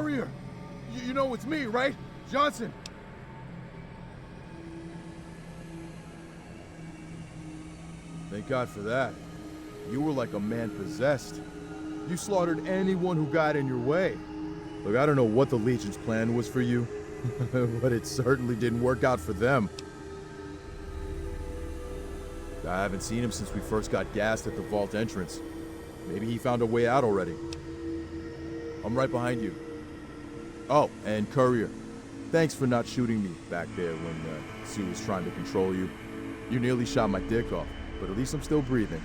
Courier! You know it's me, right? Johnson! Thank God for that. You were like a man possessed. You slaughtered anyone who got in your way. Look, I don't know what the Legion's plan was for you, but it certainly didn't work out for them. I haven't seen him since we first got gassed at the vault entrance. Maybe he found a way out already. I'm right behind you. Oh, and Courier, thanks for not shooting me back there when Sue was trying to control you. You nearly shot my dick off, but at least I'm still breathing.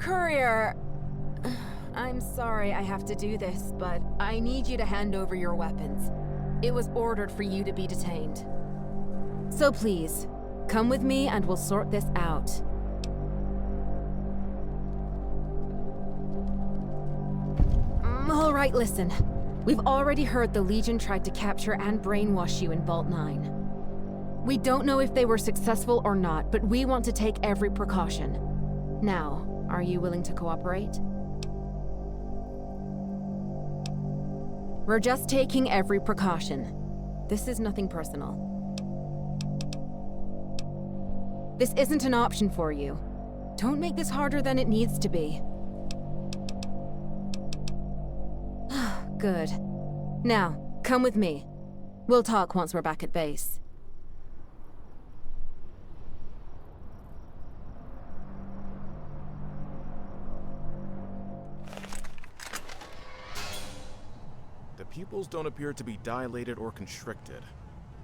Courier, I'm sorry I have to do this, but I need you to hand over your weapons. It was ordered for you to be detained. So please, come with me and we'll sort this out. All right, listen. We've already heard the Legion tried to capture and brainwash you in Vault 9. We don't know if they were successful or not, but we want to take every precaution. Now, are you willing to cooperate? We're just taking every precaution. This is nothing personal. This isn't an option for you. Don't make this harder than it needs to be. Good. Now, come with me. We'll talk once we're back at base. The pupils don't appear to be dilated or constricted.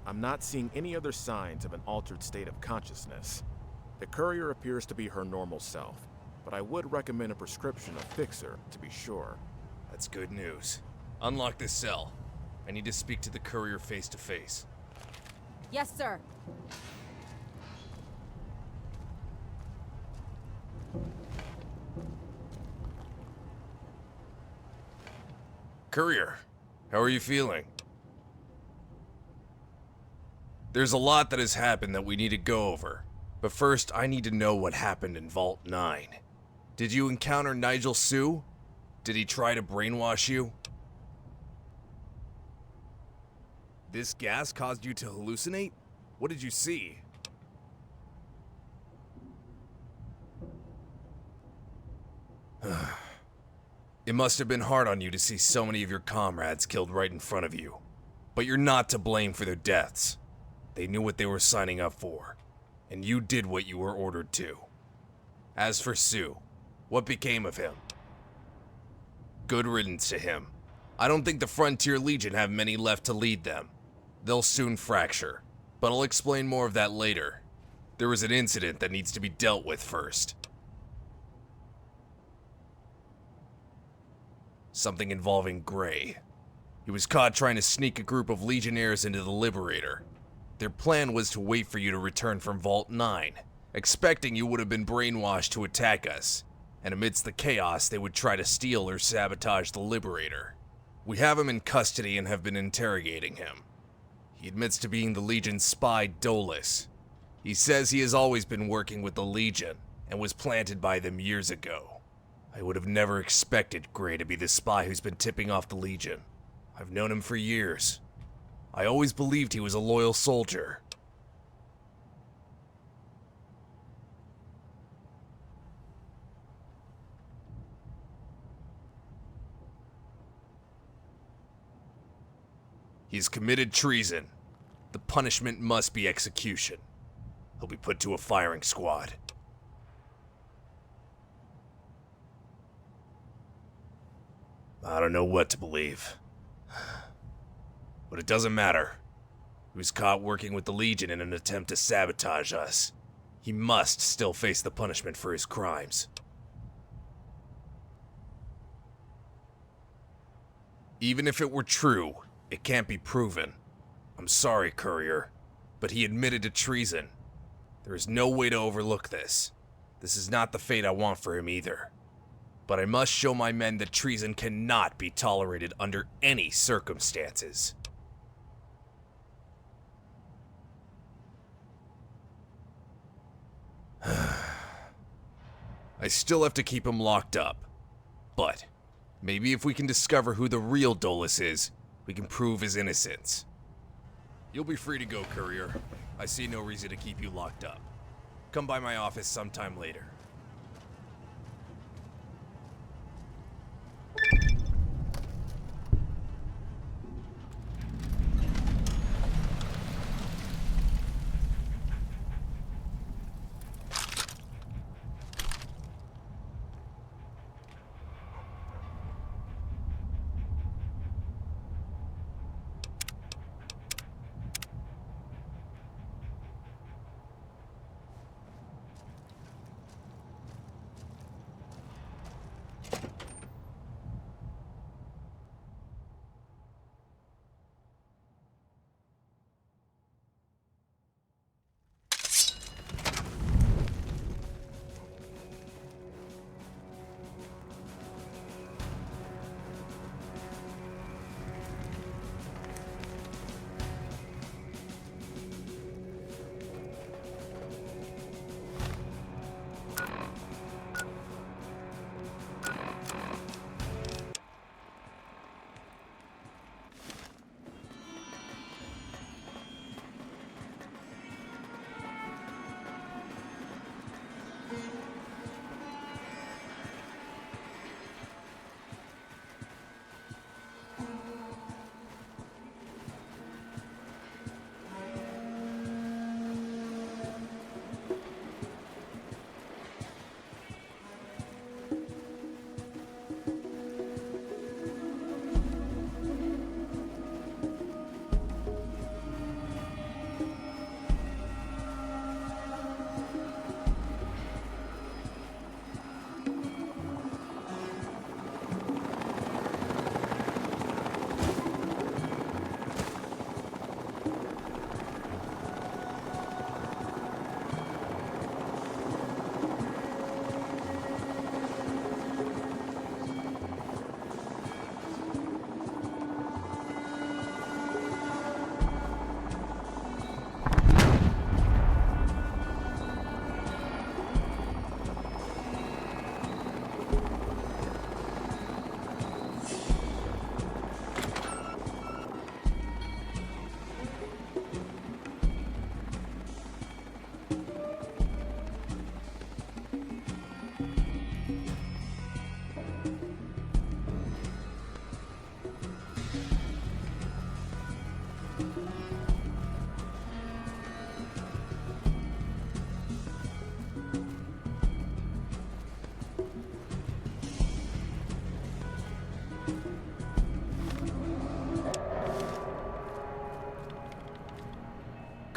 I'm not seeing any other signs of an altered state of consciousness. The courier appears to be her normal self, but I would recommend a prescription of Fixer to be sure. That's good news. Unlock this cell. I need to speak to the courier face to face. Yes, sir. Courier, how are you feeling? There's a lot that has happened that we need to go over. But first, I need to know what happened in Vault 9. Did you encounter Nigel Sue? Did he try to brainwash you? This gas caused you to hallucinate? What did you see? It must have been hard on you to see so many of your comrades killed right in front of you. But you're not to blame for their deaths. They knew what they were signing up for, and you did what you were ordered to. As for Sue, what became of him? Good riddance to him. I don't think the Frontier Legion have many left to lead them. They'll soon fracture, but I'll explain more of that later. There was an incident that needs to be dealt with first. Something involving Gray. He was caught trying to sneak a group of Legionnaires into the Liberator. Their plan was to wait for you to return from Vault 9, expecting you would have been brainwashed to attack us, and amidst the chaos they would try to steal or sabotage the Liberator. We have him in custody and have been interrogating him. He admits to being the Legion's spy, Dolus. He says he has always been working with the Legion, and was planted by them years ago. I would have never expected Gray to be the spy who's been tipping off the Legion. I've known him for years. I always believed he was a loyal soldier. He's committed treason. The punishment must be execution. He'll be put to a firing squad. I don't know what to believe. But it doesn't matter. He was caught working with the Legion in an attempt to sabotage us. He must still face the punishment for his crimes. Even if it were true, it can't be proven. I'm sorry, Courier, but he admitted to treason. There is no way to overlook this. This is not the fate I want for him either. But I must show my men that treason cannot be tolerated under any circumstances. I still have to keep him locked up. But maybe if we can discover who the real Dolus is, we can prove his innocence. You'll be free to go, Courier. I see no reason to keep you locked up. Come by my office sometime later.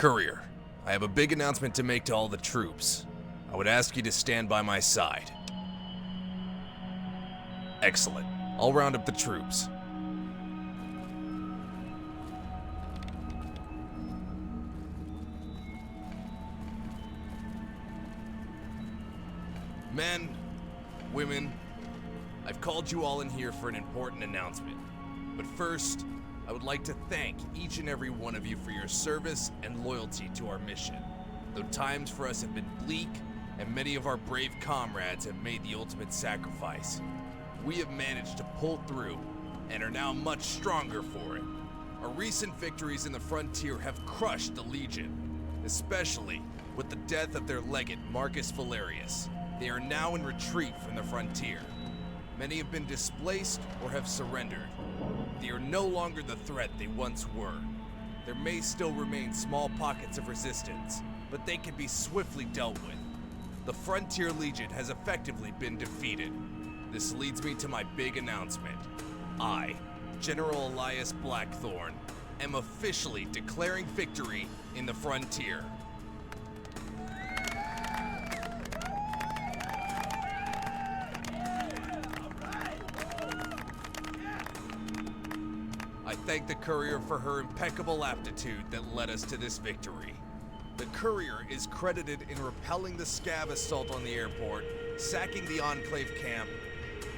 Courier, I have a big announcement to make to all the troops. I would ask you to stand by my side. Excellent. I'll round up the troops. Men, women, I've called you all in here for an important announcement. But first, I would like to thank each and every one of you for your service and loyalty to our mission. Though times for us have been bleak, and many of our brave comrades have made the ultimate sacrifice, we have managed to pull through and are now much stronger for it. Our recent victories in the frontier have crushed the Legion, especially with the death of their legate Marcus Valerius. They are now in retreat from the frontier. Many have been displaced or have surrendered. They are no longer the threat they once were. There may still remain small pockets of resistance, but they can be swiftly dealt with. The Frontier Legion has effectively been defeated. This leads me to my big announcement. I, General Elias Blackthorne, am officially declaring victory in the frontier. I thank the Courier for her impeccable aptitude that led us to this victory. The Courier is credited in repelling the Scav assault on the airport, sacking the Enclave camp,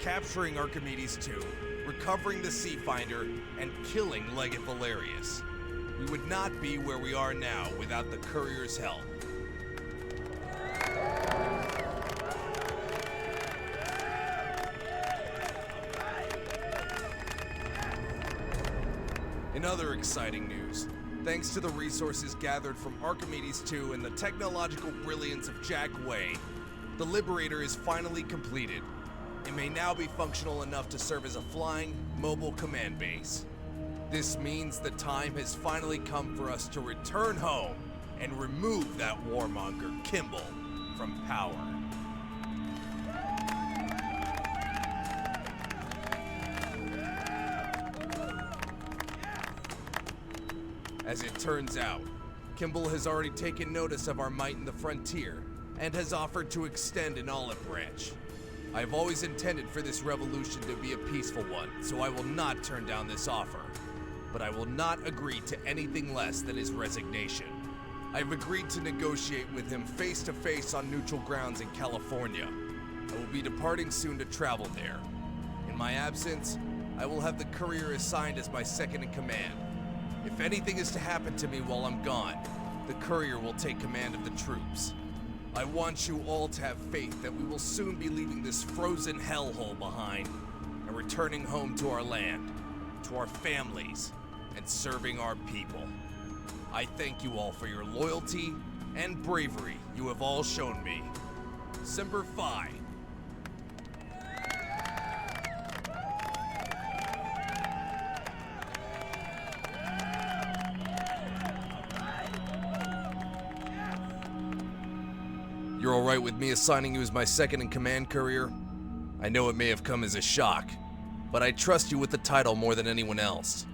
capturing Archimedes II, recovering the Seafinder, and killing Legate Valerius. We would not be where we are now without the Courier's help. In other exciting news, thanks to the resources gathered from Archimedes II and the technological brilliance of Jack Way, the Liberator is finally completed. It may now be functional enough to serve as a flying, mobile command base. This means the time has finally come for us to return home and remove that warmonger, Kimball, from power. As it turns out, Kimball has already taken notice of our might in the frontier and has offered to extend an olive branch. I have always intended for this revolution to be a peaceful one, so I will not turn down this offer. But I will not agree to anything less than his resignation. I have agreed to negotiate with him face to face on neutral grounds in California. I will be departing soon to travel there. In my absence, I will have the Courier assigned as my second in command. If anything is to happen to me while I'm gone, the Courier will take command of the troops. I want you all to have faith that we will soon be leaving this frozen hellhole behind and returning home to our land, to our families, and serving our people. I thank you all for your loyalty and bravery you have all shown me. Semper Fi. You're all right with me assigning you as my second in command, Courier? I know it may have come as a shock, but I trust you with the title more than anyone else.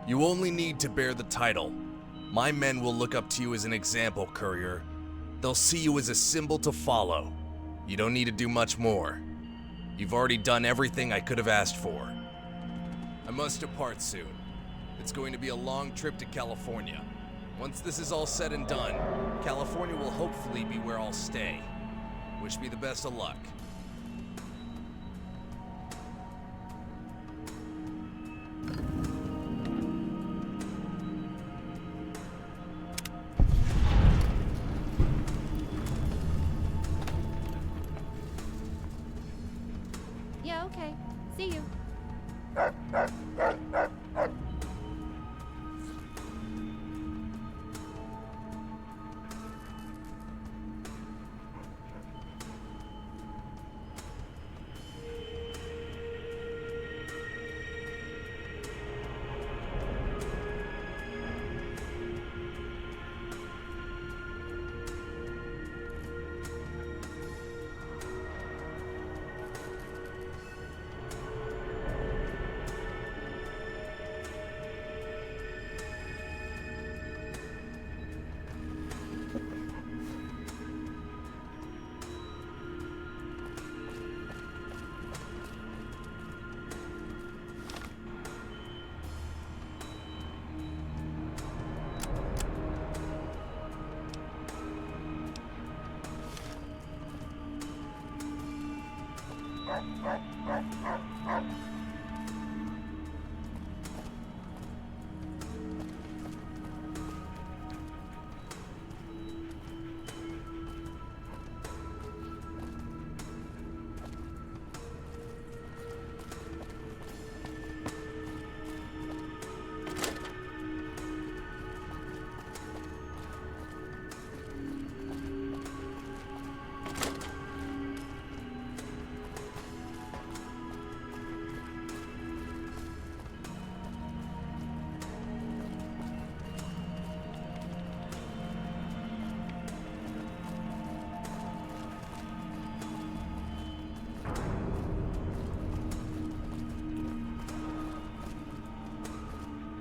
You only need to bear the title. My men will look up to you as an example, Courier. They'll see you as a symbol to follow. You don't need to do much more. You've already done everything I could have asked for. I must depart soon. It's going to be a long trip to California. Once this is all said and done, California will hopefully be where I'll stay. Wish me the best of luck. Yeah, okay. See you.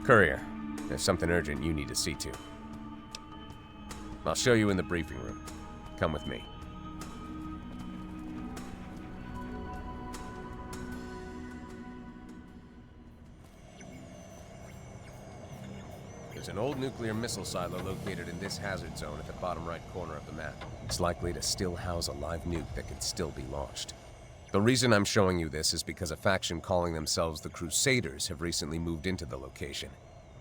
Courier, there's something urgent you need to see to. I'll show you in the briefing room. Come with me. There's an old nuclear missile silo located in this hazard zone at the bottom right corner of the map. It's likely to still house a live nuke that can still be launched. The reason I'm showing you this is because a faction calling themselves the Crusaders have recently moved into the location.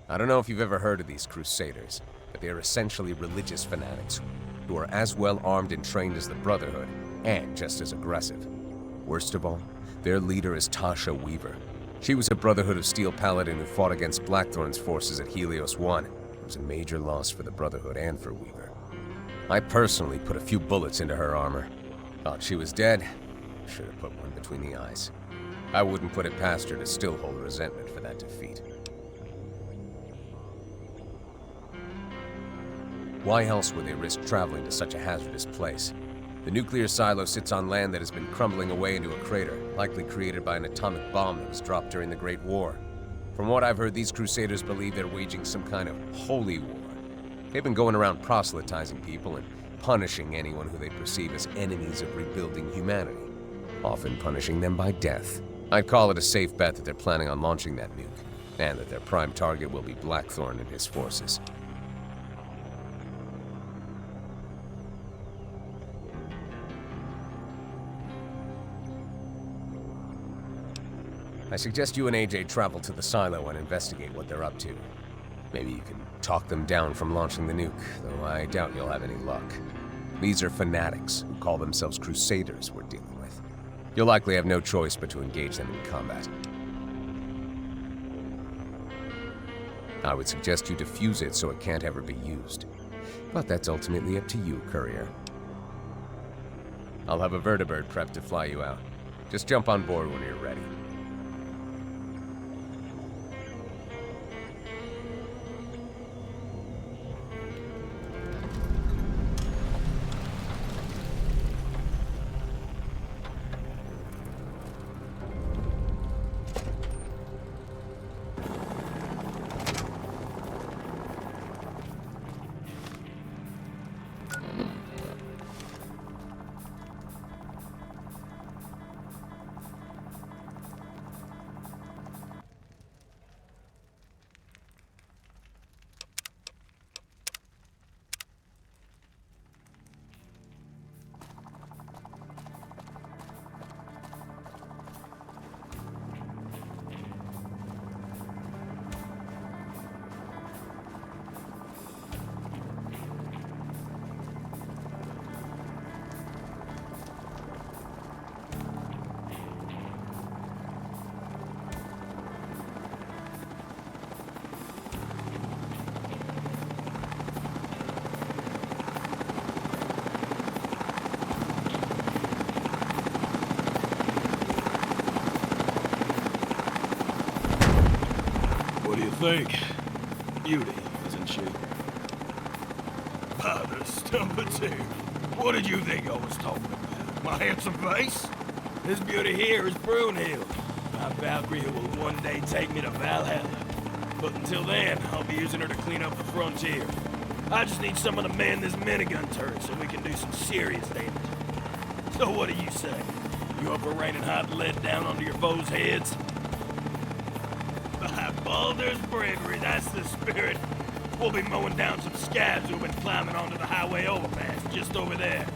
I don't know if you've ever heard of these Crusaders, but they are essentially religious fanatics who are as well armed and trained as the Brotherhood, and just as aggressive. Worst of all, their leader is Tasha Weaver. She was a Brotherhood of Steel paladin who fought against Blackthorn's forces at Helios 1. It was a major loss for the Brotherhood and for Weaver. I personally put a few bullets into her armor. Thought she was dead. Should have put one between the eyes. I wouldn't put it past her to still hold resentment for that defeat. Why else would they risk traveling to such a hazardous place? The nuclear silo sits on land that has been crumbling away into a crater, likely created by an atomic bomb that was dropped during the Great War. From what I've heard, these Crusaders believe they're waging some kind of holy war. They've been going around proselytizing people and punishing anyone who they perceive as enemies of rebuilding humanity, often punishing them by death. I'd call it a safe bet that they're planning on launching that nuke, and that their prime target will be Blackthorn and his forces. I suggest you and AJ travel to the silo and investigate what they're up to. Maybe you can talk them down from launching the nuke, though I doubt you'll have any luck. These are fanatics who call themselves Crusaders we're dealing with. You'll likely have no choice but to engage them in combat. I would suggest you defuse it so it can't ever be used. But that's ultimately up to you, Courier. I'll have a vertibird prepped to fly you out. Just jump on board when you're ready. Think. Beauty, isn't she? Father Stumpity, what did you think I was talking about? My handsome face? This beauty here is Brunhild. My Valkyrie will one day take me to Valhalla. But until then, I'll be using her to clean up the frontier. I just need someone to man this minigun turret so we can do some serious damage. So what do you say? You up for raining hot lead down onto your foes' heads? Baldur's bravery, that's the spirit. We'll be mowing down some scabs who've been climbing onto the highway overpass just over there.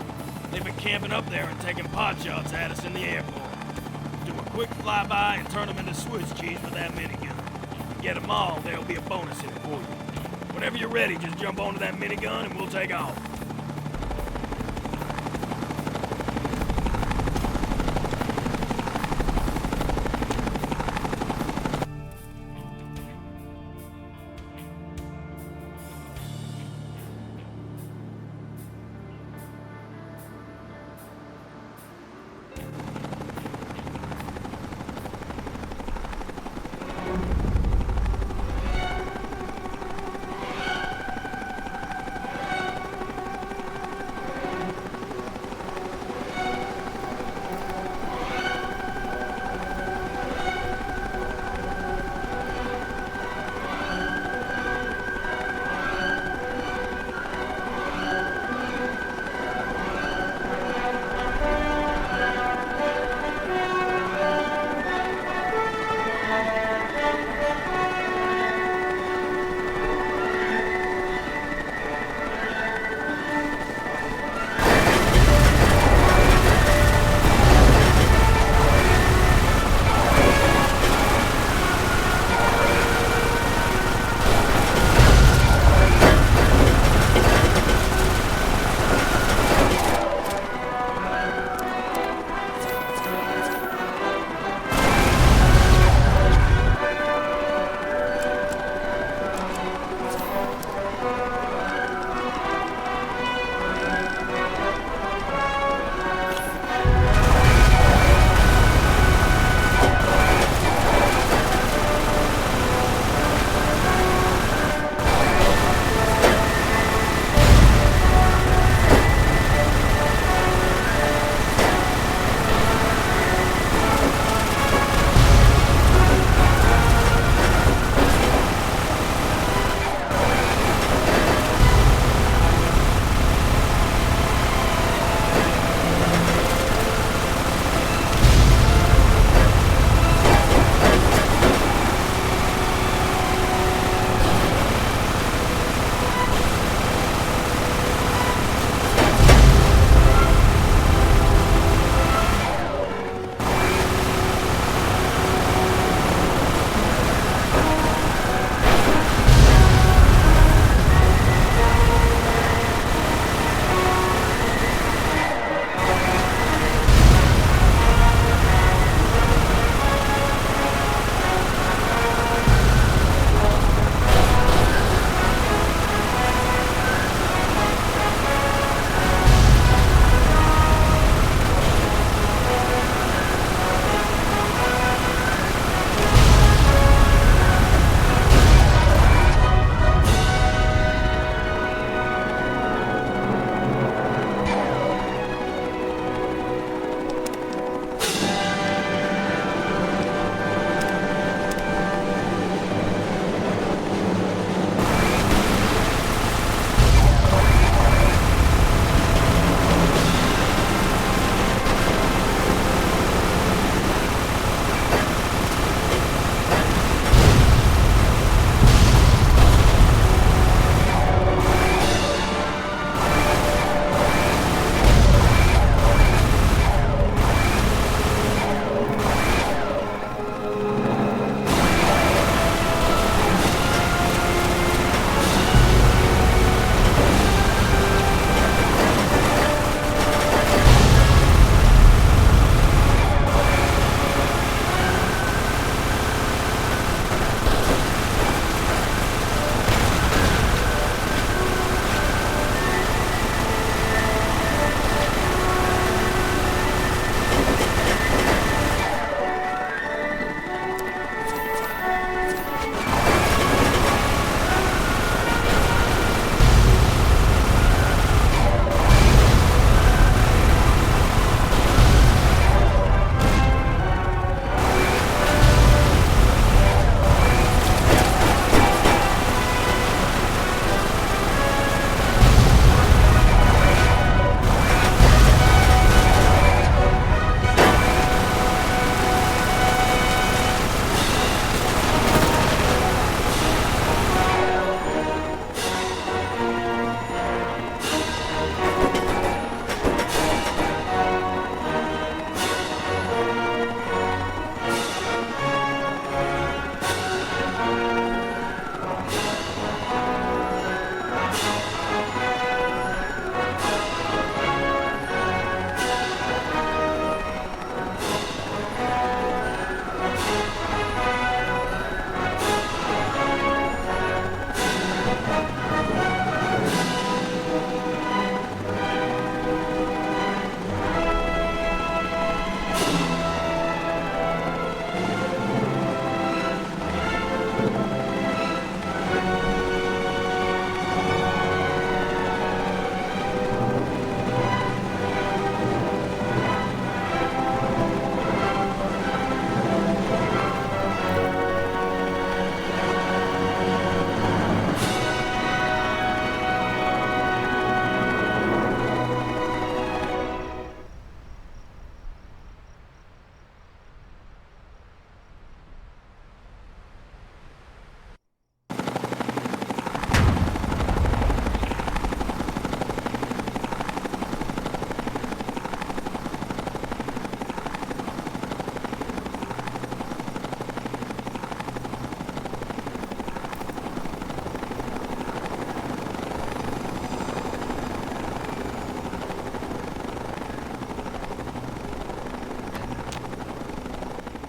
They've been camping up there and taking pot shots at us in the airport. quick flyby and turn them into Swiss cheese with that minigun. Get them all, there'll be a bonus in it for you. Whenever you're ready, just jump onto that minigun and we'll take off.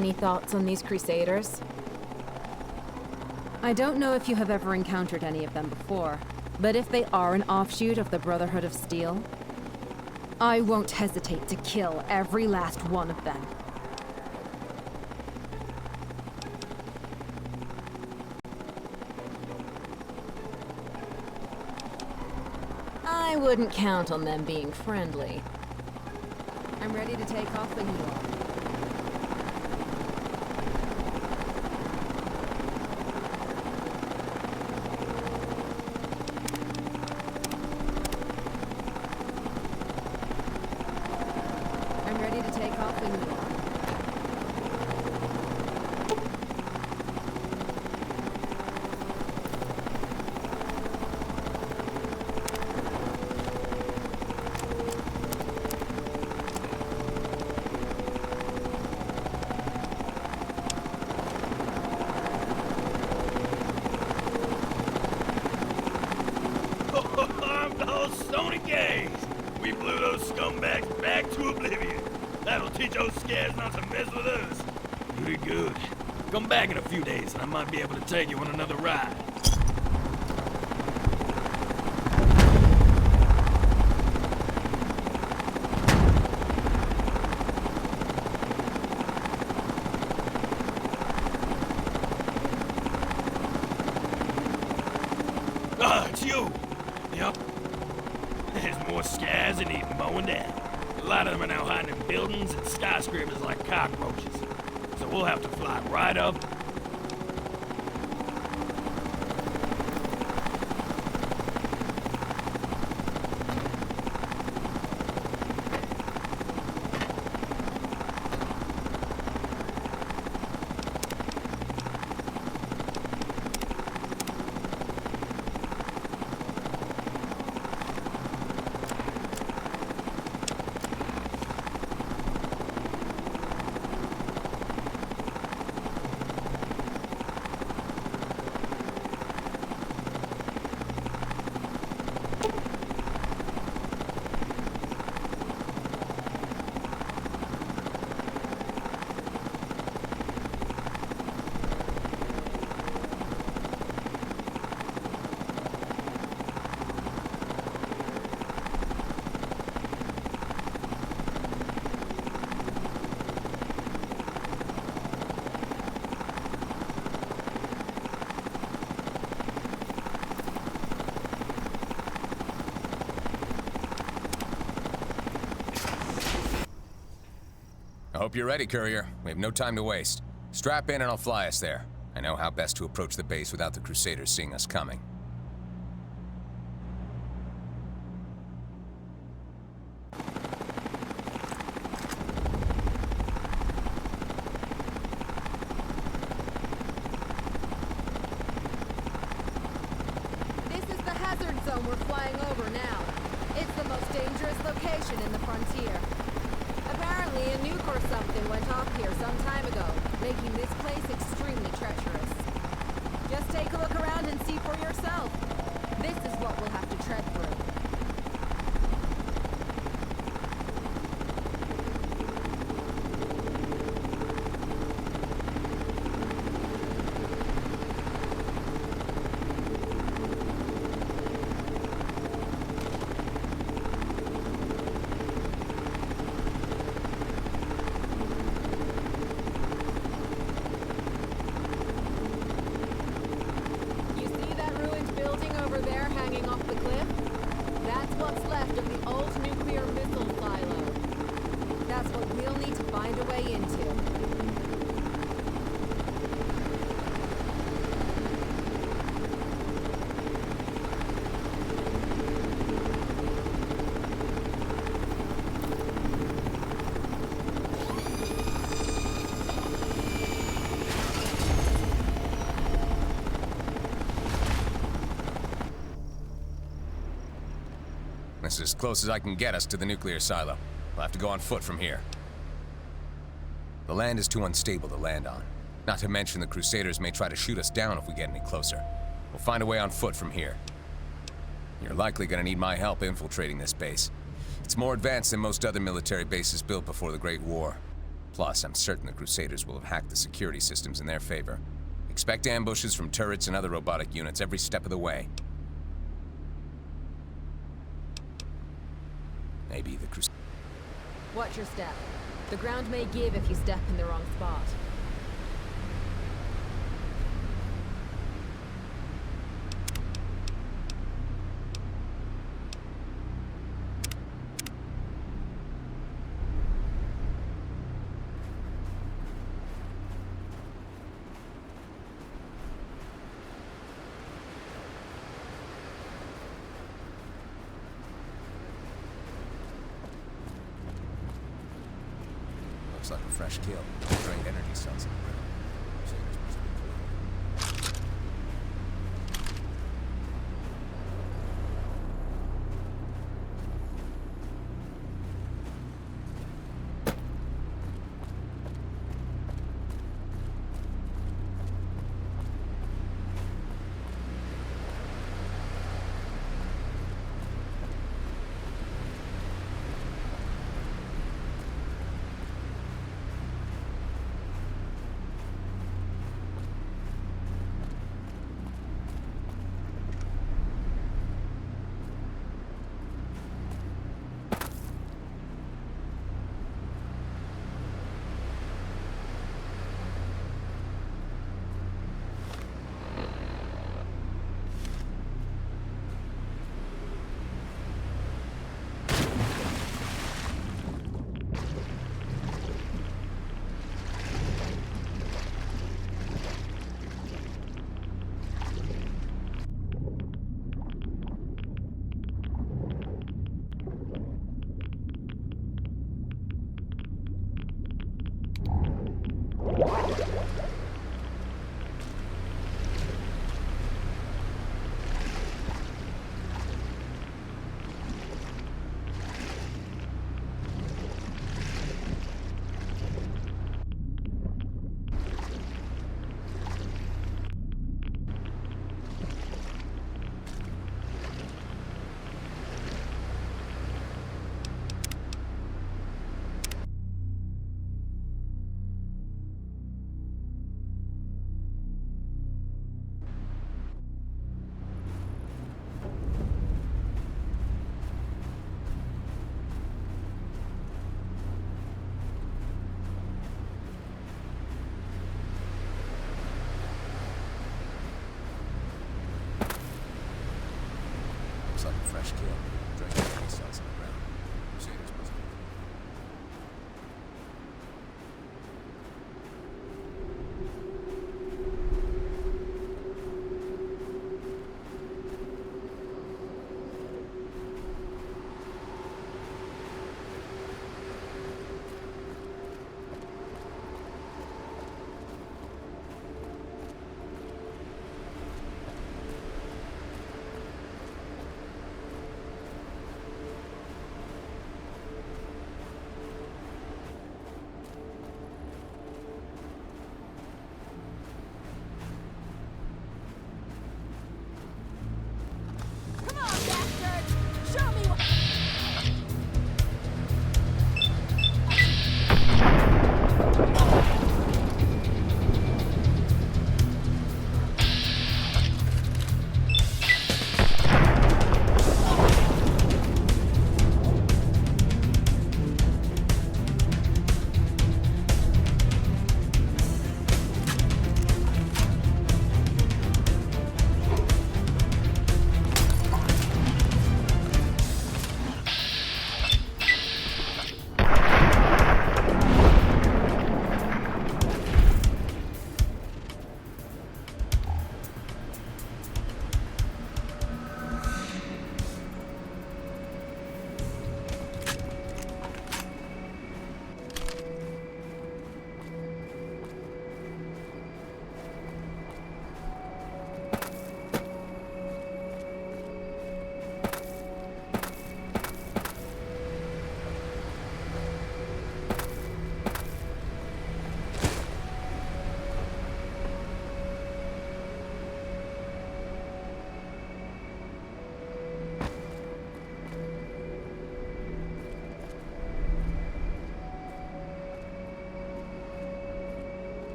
Any thoughts on these Crusaders? I don't know if you have ever encountered any of them before, but if they are an offshoot of the Brotherhood of Steel, I won't hesitate to kill every last one of them. I wouldn't count on them being friendly. I'm ready to take off when you are. I'm ready to take off when you are. Those Sony gays! We blew those scumbags back to oblivion. That'll teach those scares not to mess with us. You did good. Come back in a few days and I might be able to take you on another ride. Ah, it's you! Yep. There's more scares that need mowing down. A lot of them are now hiding in buildings and skyscrapers like cockroaches. So we'll have to fly right up. I hope you're ready, Courier. We have no time to waste. Strap in and I'll fly us there. I know how best to approach the base without the Crusaders seeing us coming. This is the hazard zone we're flying over now. It's the most dangerous location in the frontier. Apparently, a nuke or something went off here some time ago, making this place extremely treacherous. Just take a look around and see for yourself. This is what we'll have to tread through. You see that ruined building over there hanging off the cliff? That's what's left of the old nuclear missile silo. That's what we'll need to find a way into. This is as close as I can get us to the nuclear silo. We'll have to go on foot from here. The land is too unstable to land on. Not to mention the Crusaders may try to shoot us down if we get any closer. We'll find a way on foot from here. You're likely gonna need my help infiltrating this base. It's more advanced than most other military bases built before the Great War. Plus, I'm certain the Crusaders will have hacked the security systems in their favor. Expect ambushes from turrets and other robotic units every step of the way. Maybe the Crusaders... Watch your step. The ground may give if you step in the wrong spot. Looks like a fresh kill. Drained energy cells in the ground. Crusaders must be clear. Looks like a fresh kill. Drained energy cells in the ground. Crusaders must be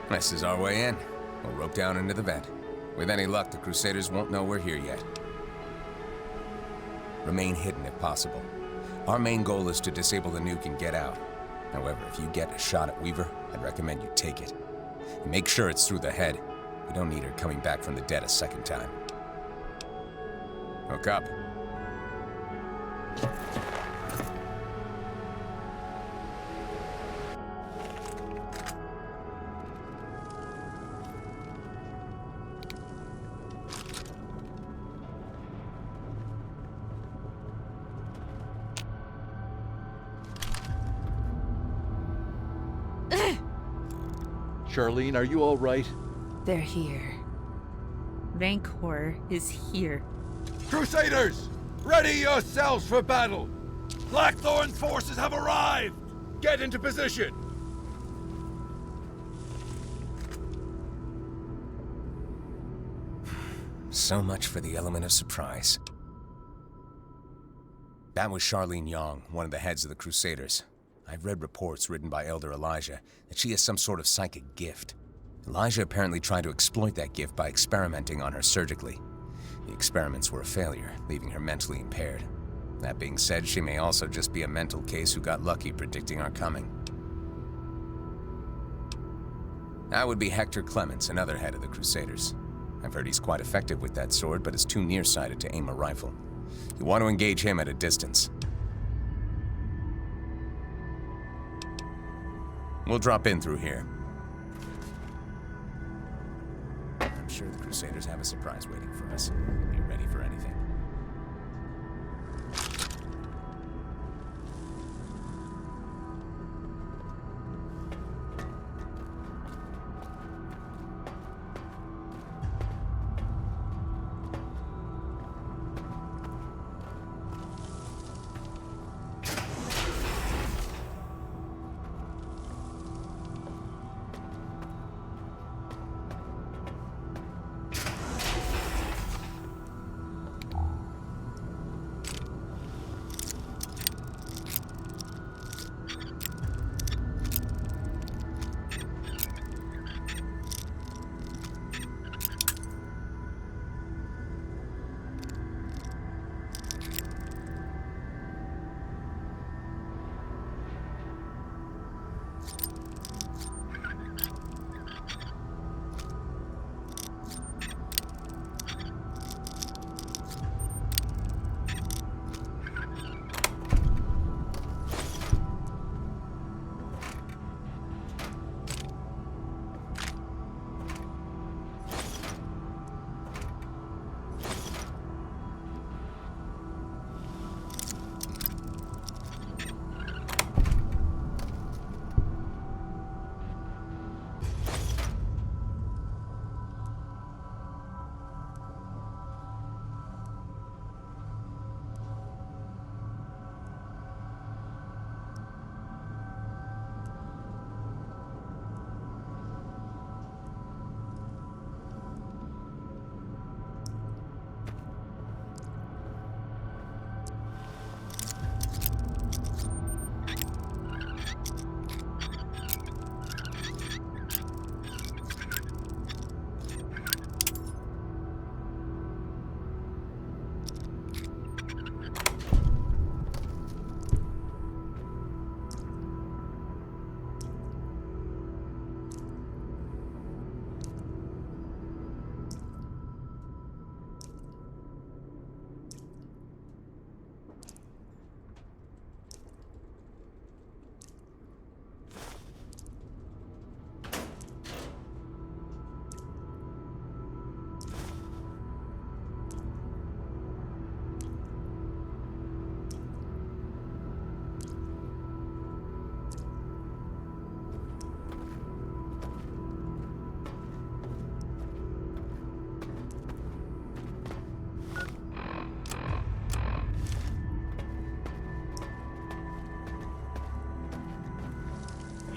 This is our way in. We'll rope down into the vent. With any luck, the Crusaders won't know we're here yet. Remain hidden if possible. Our main goal is to disable the nuke and get out. However, if you get a shot at Weaver, I'd recommend you take it. And make sure it's through the head. We don't need her coming back from the dead a second time. Hook up. Charlene, are you all right? They're here. Rancor is here. Crusaders! Ready yourselves for battle! Blackthorn's forces have arrived! Get into position! So much for the element of surprise. That was Charlene Yong, one of the heads of the Crusaders. I've read reports written by Elder Elijah that she has some sort of psychic gift. Elijah apparently tried to exploit that gift by experimenting on her surgically. The experiments were a failure, leaving her mentally impaired. That being said, she may also just be a mental case who got lucky predicting our coming. That would be Hector Clements, another head of the Crusaders. I've heard he's quite effective with that sword, but is too nearsighted to aim a rifle. You want to engage him at a distance. We'll drop in through here. I'm sure the Crusaders have a surprise waiting for us. Be ready for anything.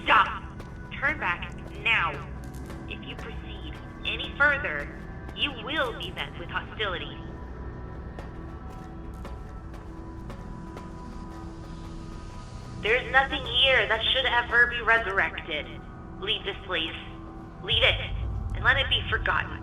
Stop! Turn back now. If you proceed any further, you will be met with hostility. There's nothing here that should ever be resurrected. Leave this place Leave it, and let it be forgotten.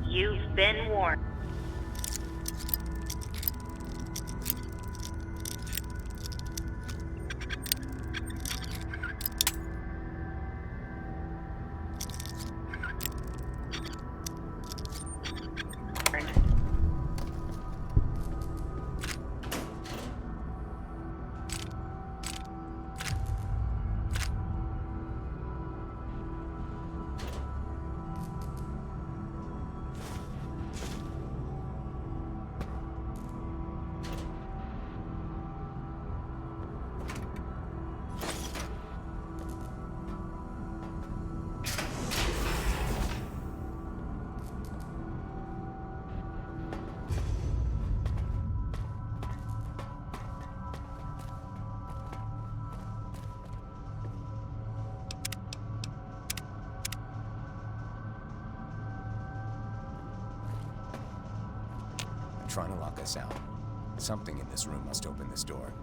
You've been warned. Trying to lock us out. Something in this room must open this door.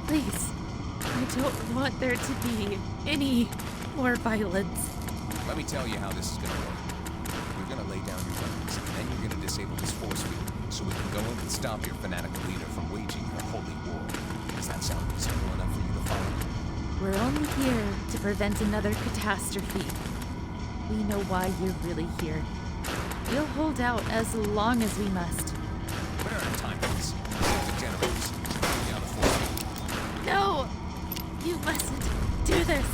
Please. I don't want there to be any more violence. Let me tell you how this is gonna work. You're gonna lay down your weapons, and then you're gonna disable this force field, so we can go in and stop your fanatical leader from waging her holy war. Does that sound reasonable enough for you to follow? We're only here to prevent another catastrophe. We know why you're really here. We'll hold out as long as we must. Where are timelines? The generators. Bring down the force field. No! You mustn't do this!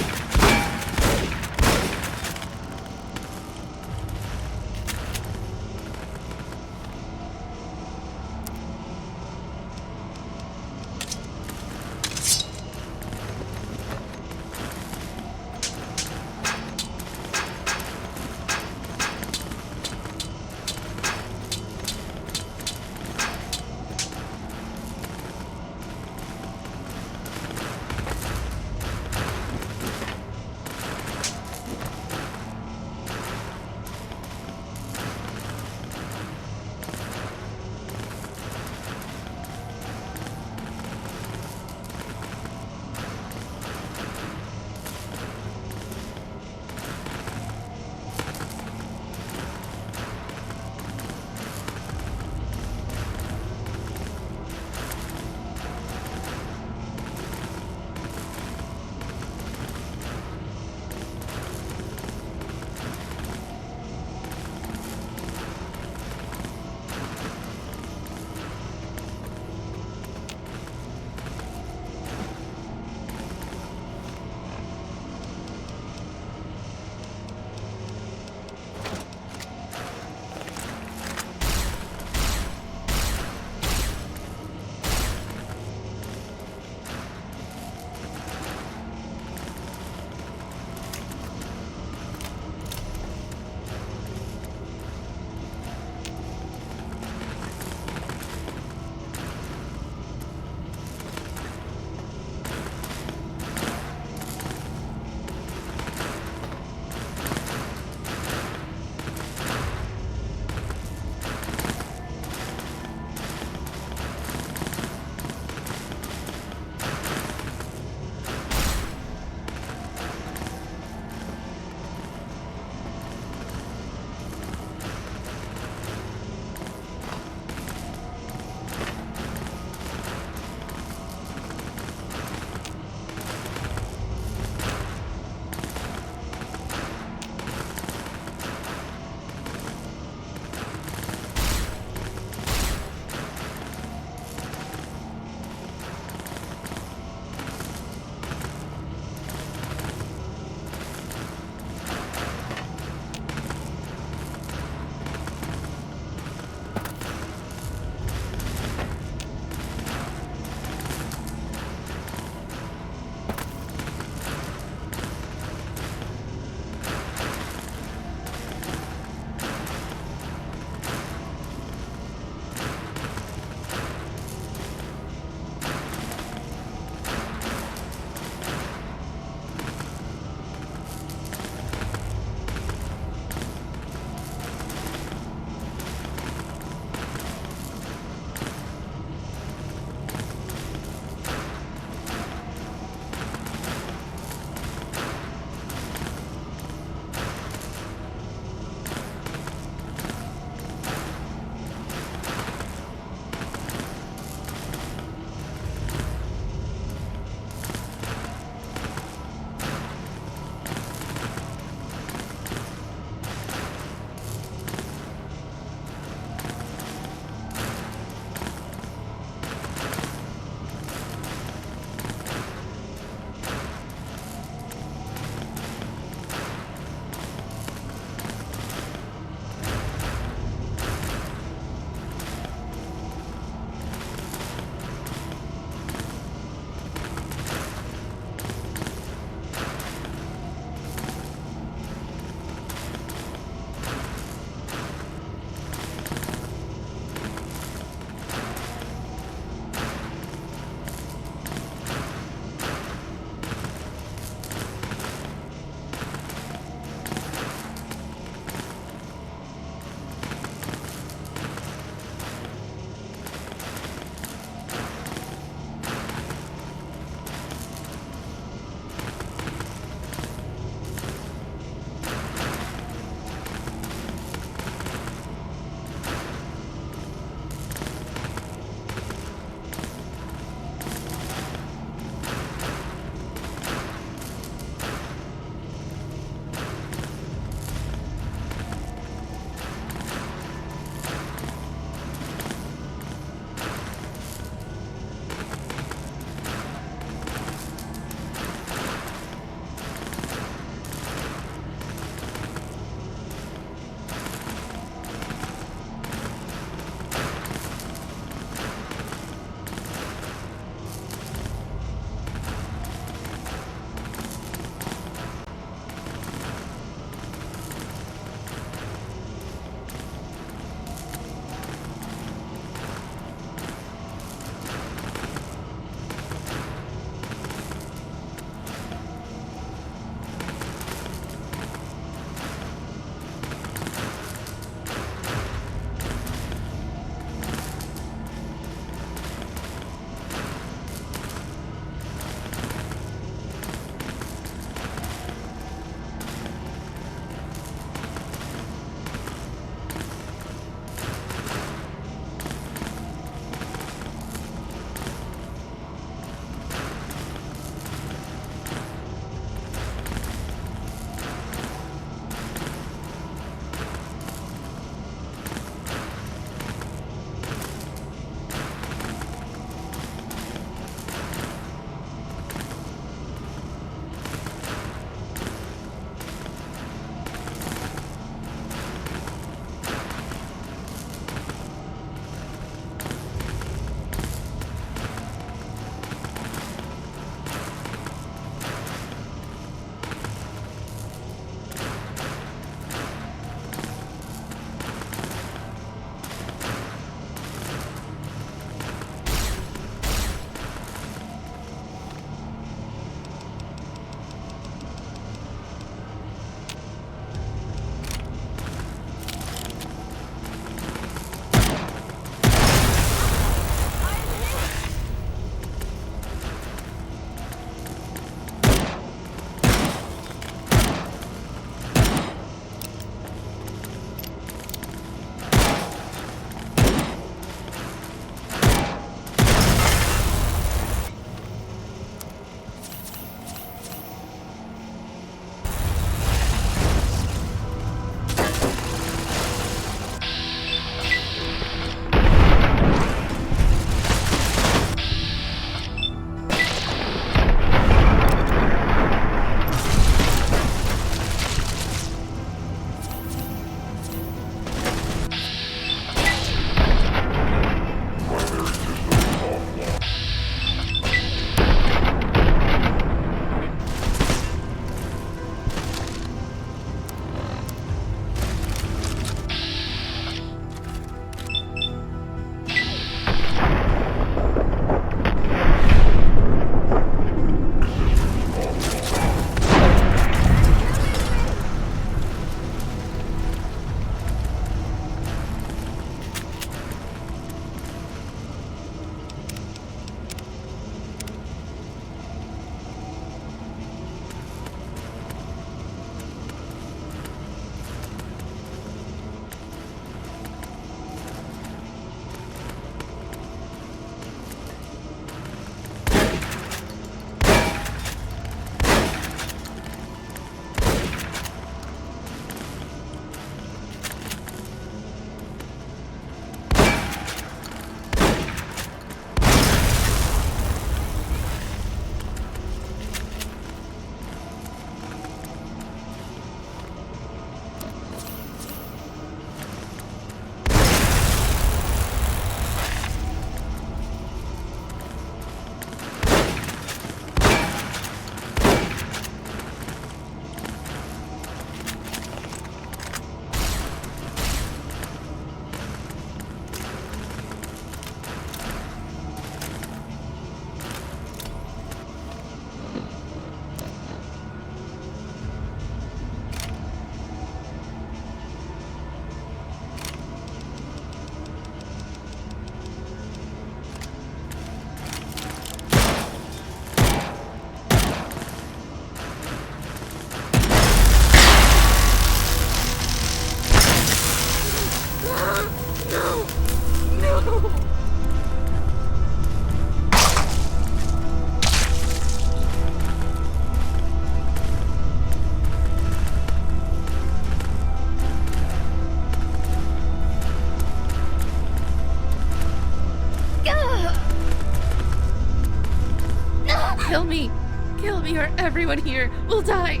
Kill me! Kill me or everyone here will die!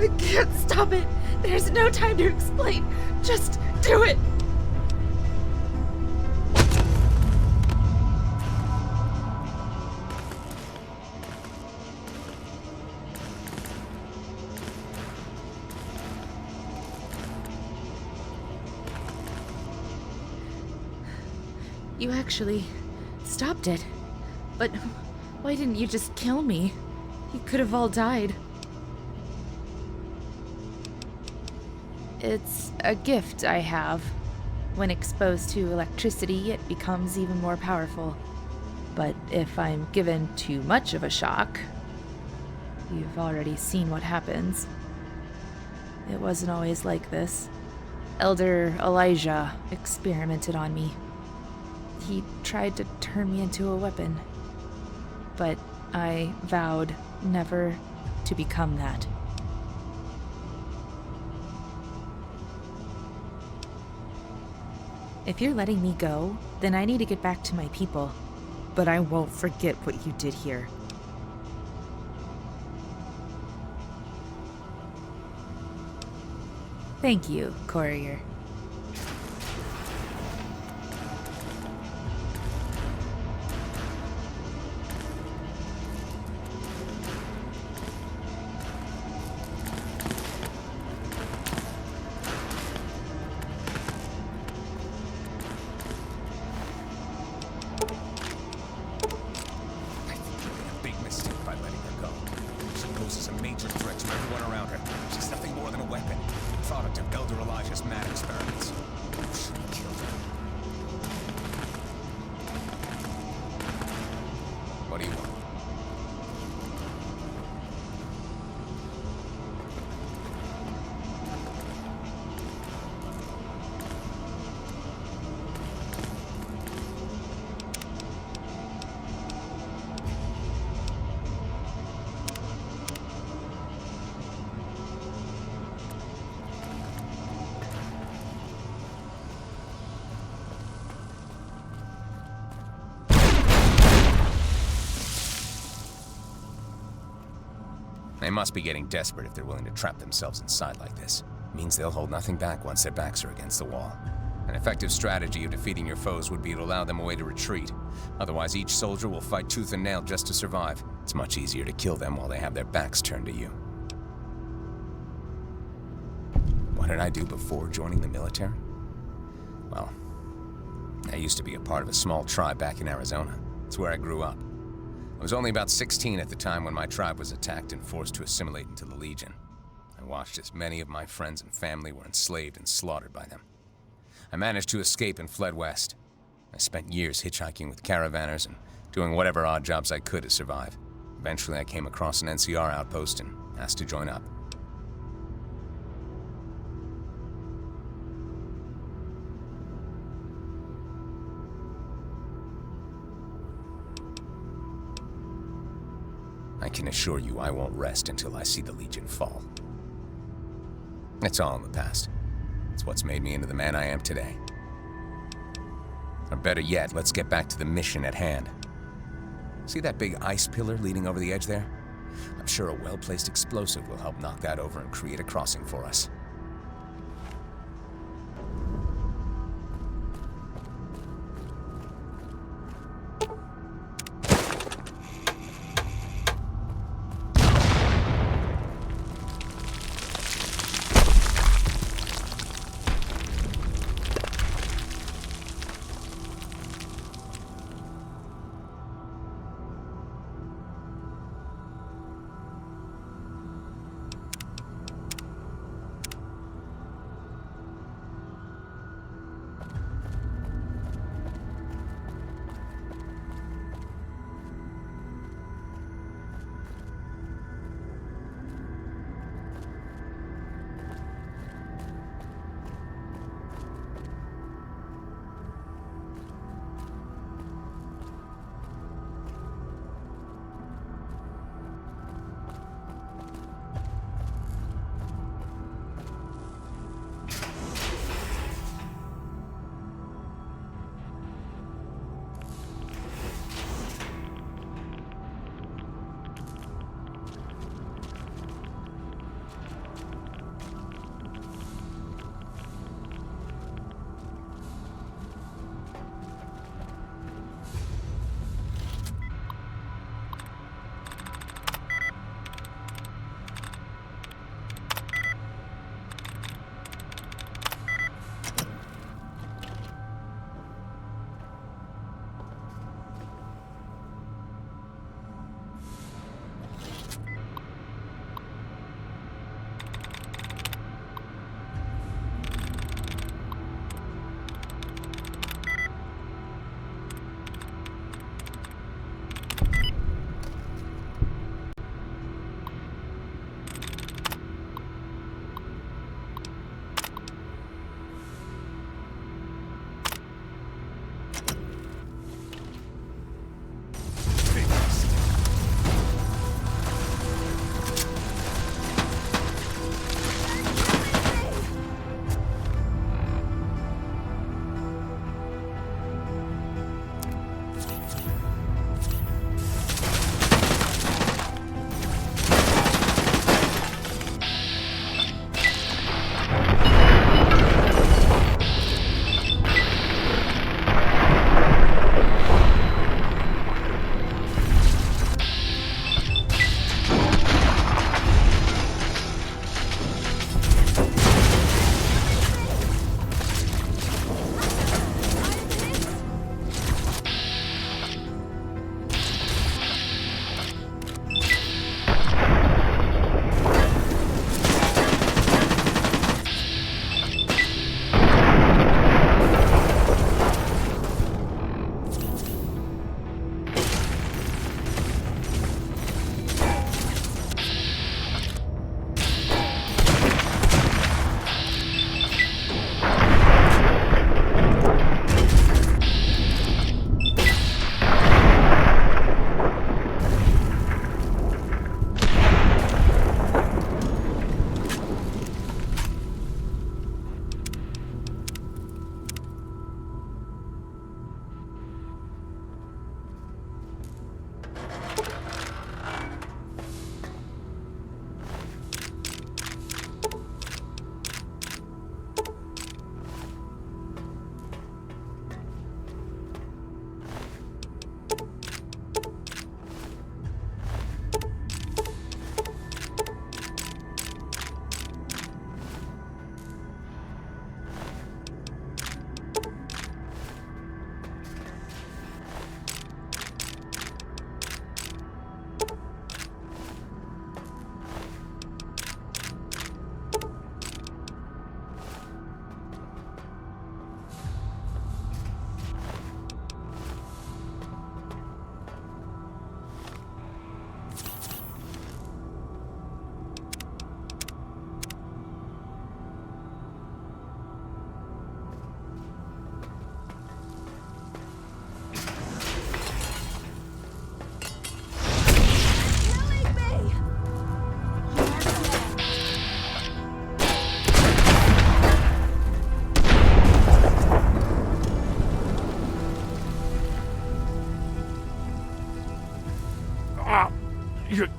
I can't stop it! There's no time to explain! Just do it! You actually stopped it. But why didn't you just kill me? You could have all died. It's a gift I have. When exposed to electricity, it becomes even more powerful. But if I'm given too much of a shock, you've already seen what happens. It wasn't always like this. Elder Elijah experimented on me. He tried to turn me into a weapon, but I vowed never to become that. If you're letting me go, then I need to get back to my people. But I won't forget what you did here. Thank you, Courier. What do you want? They must be getting desperate if they're willing to trap themselves inside like this. Means they'll hold nothing back once their backs are against the wall. An effective strategy of defeating your foes would be to allow them a way to retreat. Otherwise, each soldier will fight tooth and nail just to survive. It's much easier to kill them while they have their backs turned to you. What did I do before joining the military? Well, I used to be a part of a small tribe back in Arizona. It's where I grew up. I was only about 16 at the time when my tribe was attacked and forced to assimilate into the Legion. I watched as many of my friends and family were enslaved and slaughtered by them. I managed to escape and fled west. I spent years hitchhiking with caravanners and doing whatever odd jobs I could to survive. Eventually I came across an NCR outpost and asked to join up. I can assure you I won't rest until I see the Legion fall. It's all in the past. It's what's made me into the man I am today. Or better yet, let's get back to the mission at hand. See that big ice pillar leading over the edge there? I'm sure a well-placed explosive will help knock that over and create a crossing for us.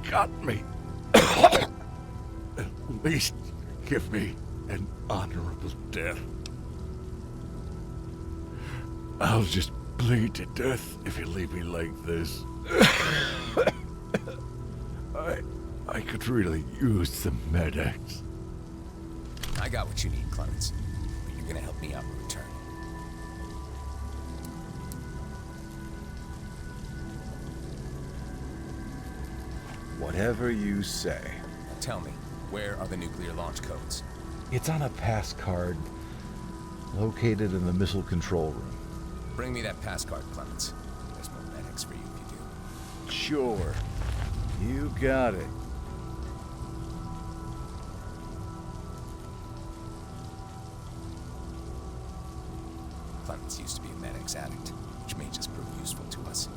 got me. At least give me an honorable death. I'll just bleed to death if you leave me like this. I could really use some medics. I got what you need, Clemens. But you're gonna help me out in return. Whatever you say. Tell me, where are the nuclear launch codes? It's on a pass card located in the missile control room. Bring me that pass card, Clemens. There's more medics for you if you do. Sure. You got it. Clemens used to be a medics addict, which may just prove useful to us.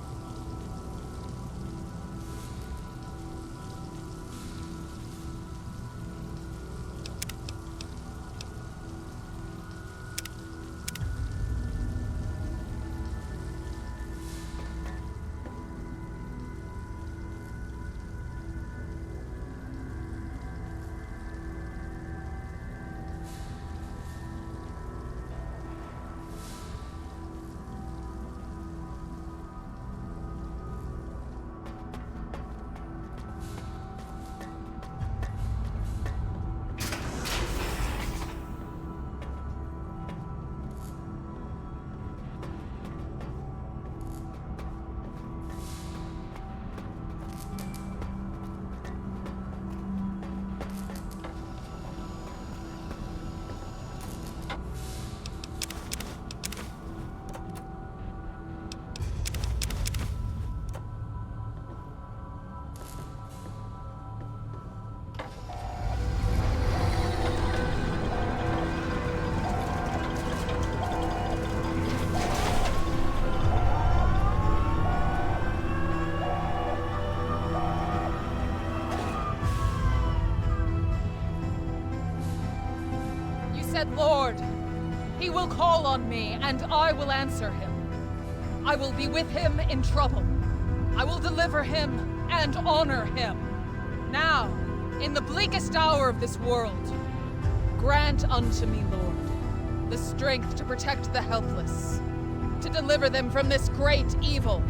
Lord, he will call on me, and I will answer him. I will be with him in trouble. I will deliver him and honor him. Now, in the bleakest hour of this world, grant unto me, Lord, the strength to protect the helpless, to deliver them from this great evil,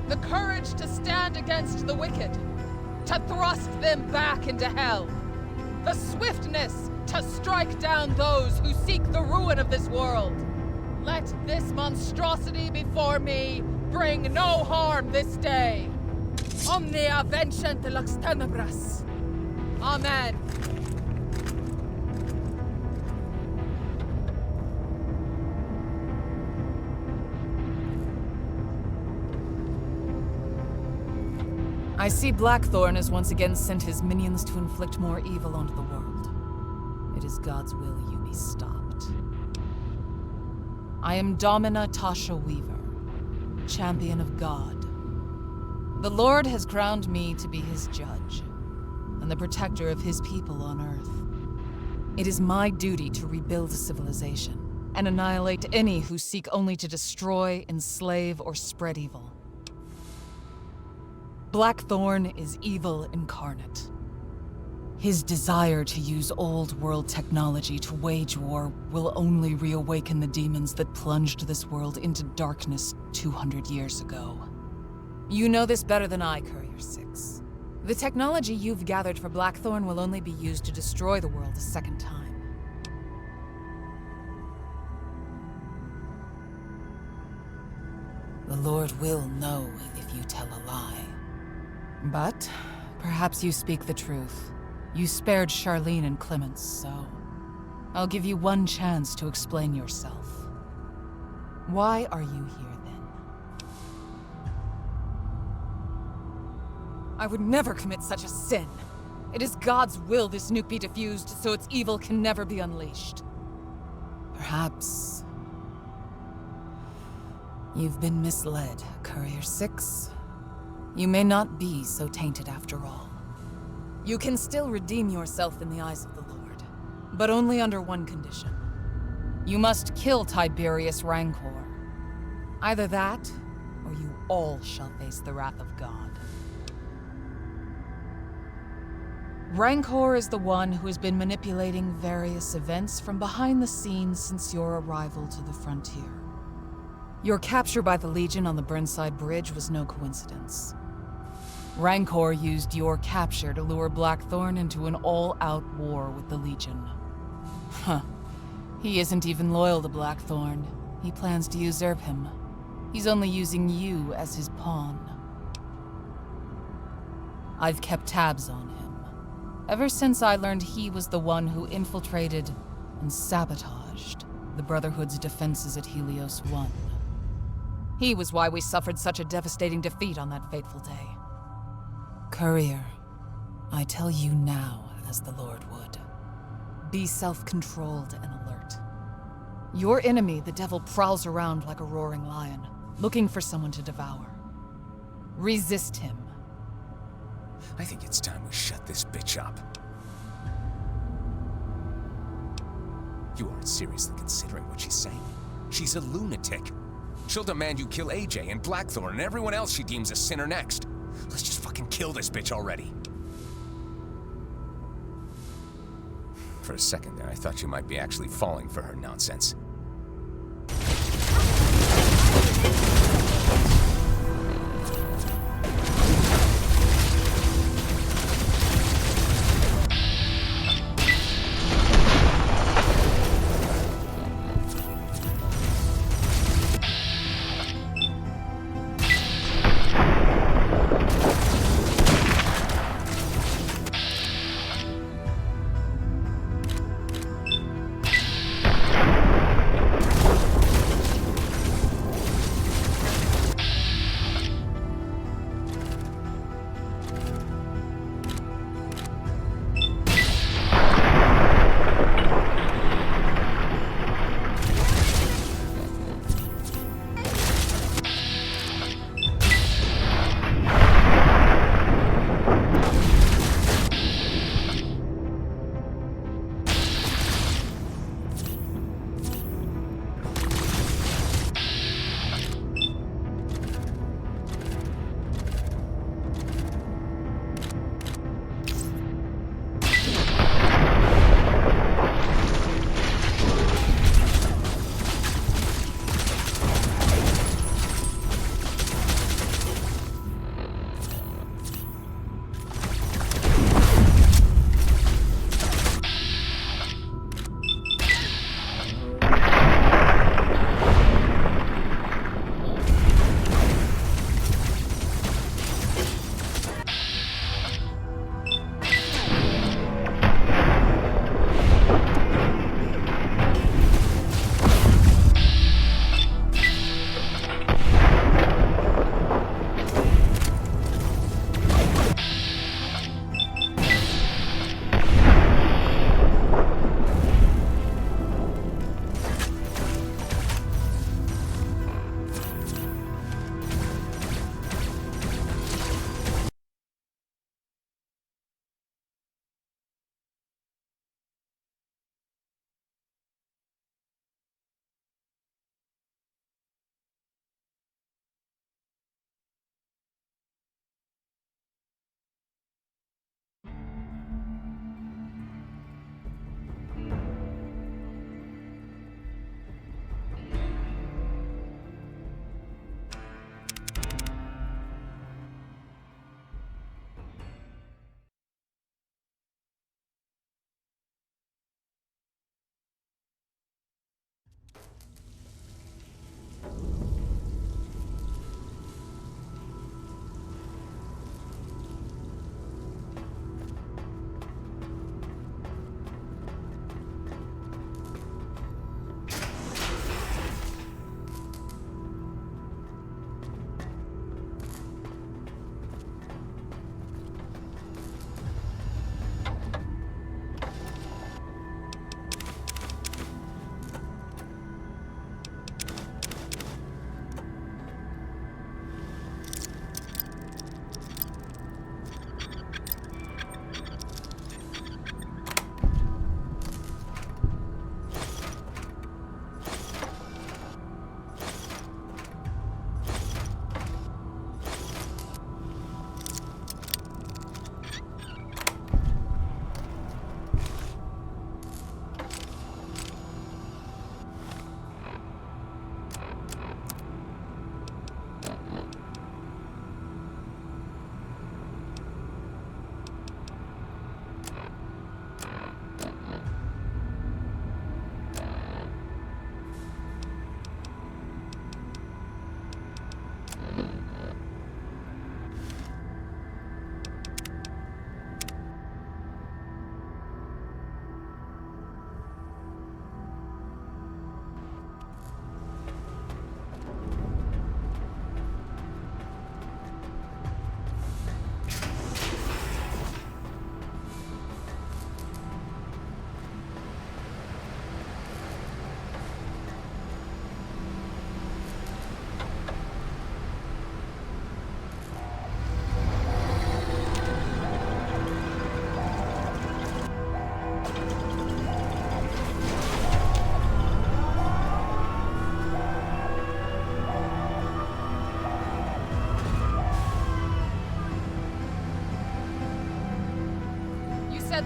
the courage to stand against the wicked, to thrust them back into hell, the swiftness to strike down those who seek the ruin of this world. Let this monstrosity before me bring no harm this day. Omnia vencent lux tenebras. Amen. I see Blackthorn has once again sent his minions to inflict more evil onto the world. It is God's will you be stopped. I am Domina Tasha Weaver, champion of God. The Lord has crowned me to be his judge, and the protector of his people on Earth. It is my duty to rebuild civilization, and annihilate any who seek only to destroy, enslave, or spread evil. Blackthorn is evil incarnate. His desire to use old world technology to wage war will only reawaken the demons that plunged this world into darkness 200 years ago. You know this better than I, Courier 6. The technology you've gathered for Blackthorn will only be used to destroy the world a second time. The Lord will know if you tell a lie. But perhaps you speak the truth. You spared Charlene and Clemens, so I'll give you one chance to explain yourself. Why are you here, then? I would never commit such a sin. It is God's will this nuke be defused, so its evil can never be unleashed. Perhaps you've been misled, Courier 6. You may not be so tainted after all. You can still redeem yourself in the eyes of the Lord, but only under one condition. You must kill Tiberius Rancor. Either that, or you all shall face the wrath of God. Rancor is the one who has been manipulating various events from behind the scenes since your arrival to the frontier. Your capture by the Legion on the Burnside Bridge was no coincidence. Rancor used your capture to lure Blackthorn into an all-out war with the Legion. Huh. He isn't even loyal to Blackthorn. He plans to usurp him. He's only using you as his pawn. I've kept tabs on him. Ever since I learned he was the one who infiltrated and sabotaged the Brotherhood's defenses at Helios 1. He was why we suffered such a devastating defeat on that fateful day. Courier, I tell you now as the Lord would. Be self-controlled and alert. Your enemy, the devil, prowls around like a roaring lion, looking for someone to devour. Resist him. I think it's time we shut this bitch up. You aren't seriously considering what she's saying. She's a lunatic. She'll demand you kill AJ and Blackthorn and everyone else she deems a sinner next. Let's just fucking kill this bitch already. For a second there, I thought you might be actually falling for her nonsense.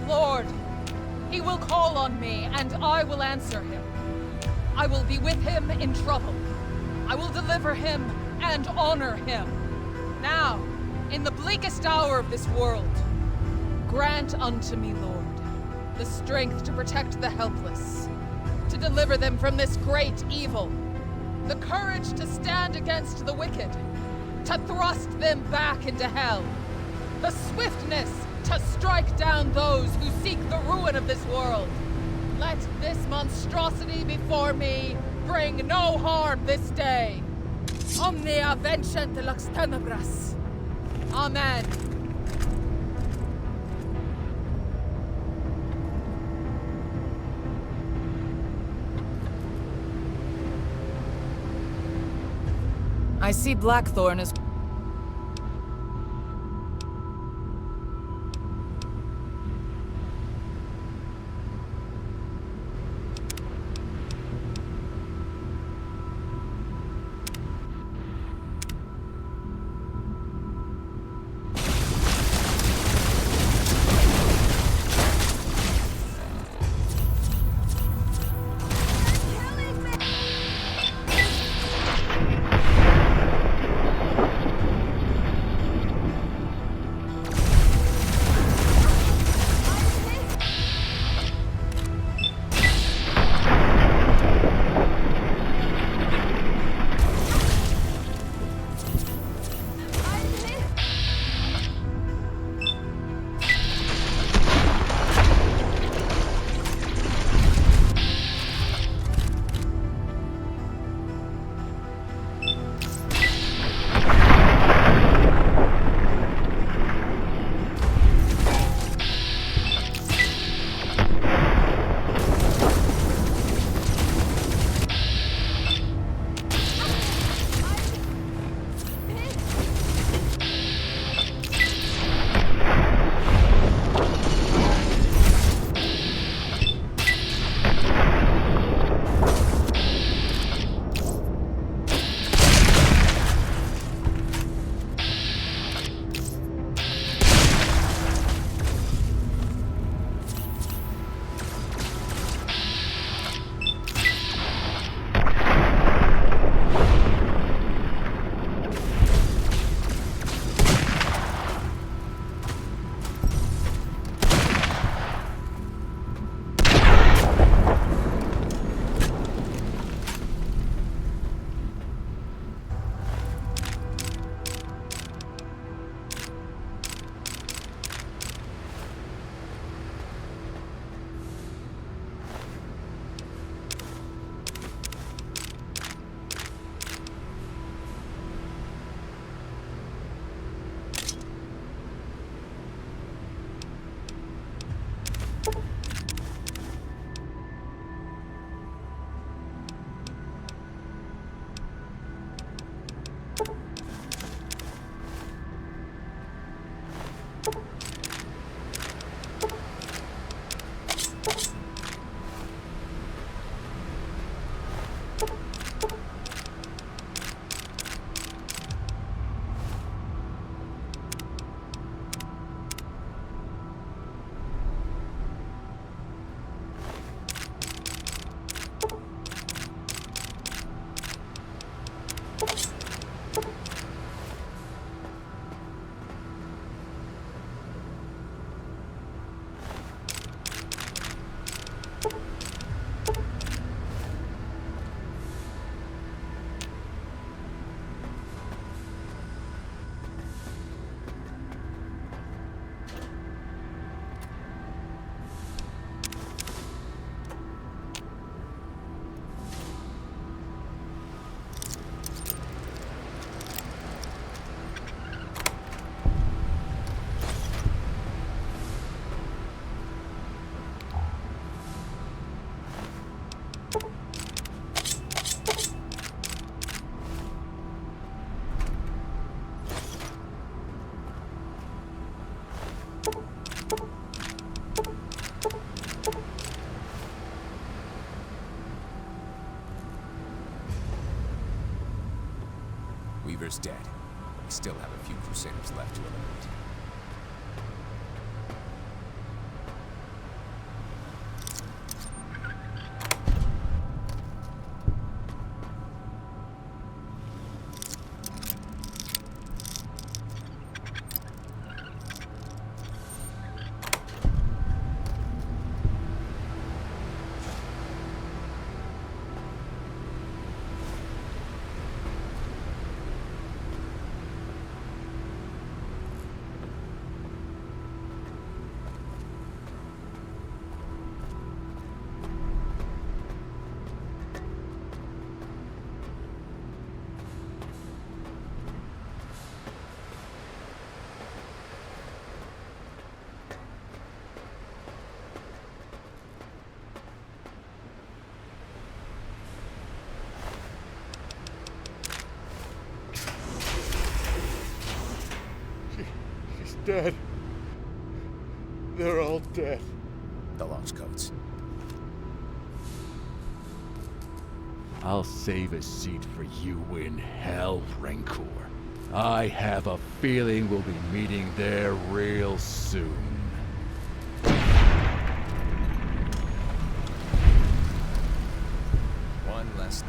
Lord. He will call on me, and I will answer him. I will be with him in trouble. I will deliver him and honor him. Now, in the bleakest hour of this world, grant unto me, Lord, the strength to protect the helpless, to deliver them from this great evil, the courage to stand against the wicked, to thrust them back into hell, the swiftness to strike down those who seek the ruin of this world. Let this monstrosity before me bring no harm this day. Omnia vencent lux tenebras. Amen. I see Blackthorn is... Weaver's dead. We still have a few Crusaders left to eliminate. dead. They're all dead. The launch codes. I'll save a seat for you in hell, Rancor. I have a feeling we'll be meeting there real soon. One less.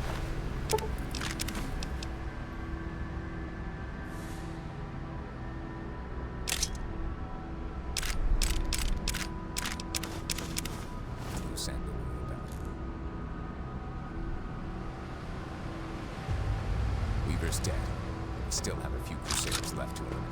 Loose end to worry about. Weaver's dead. We still have a few Crusaders left to eliminate.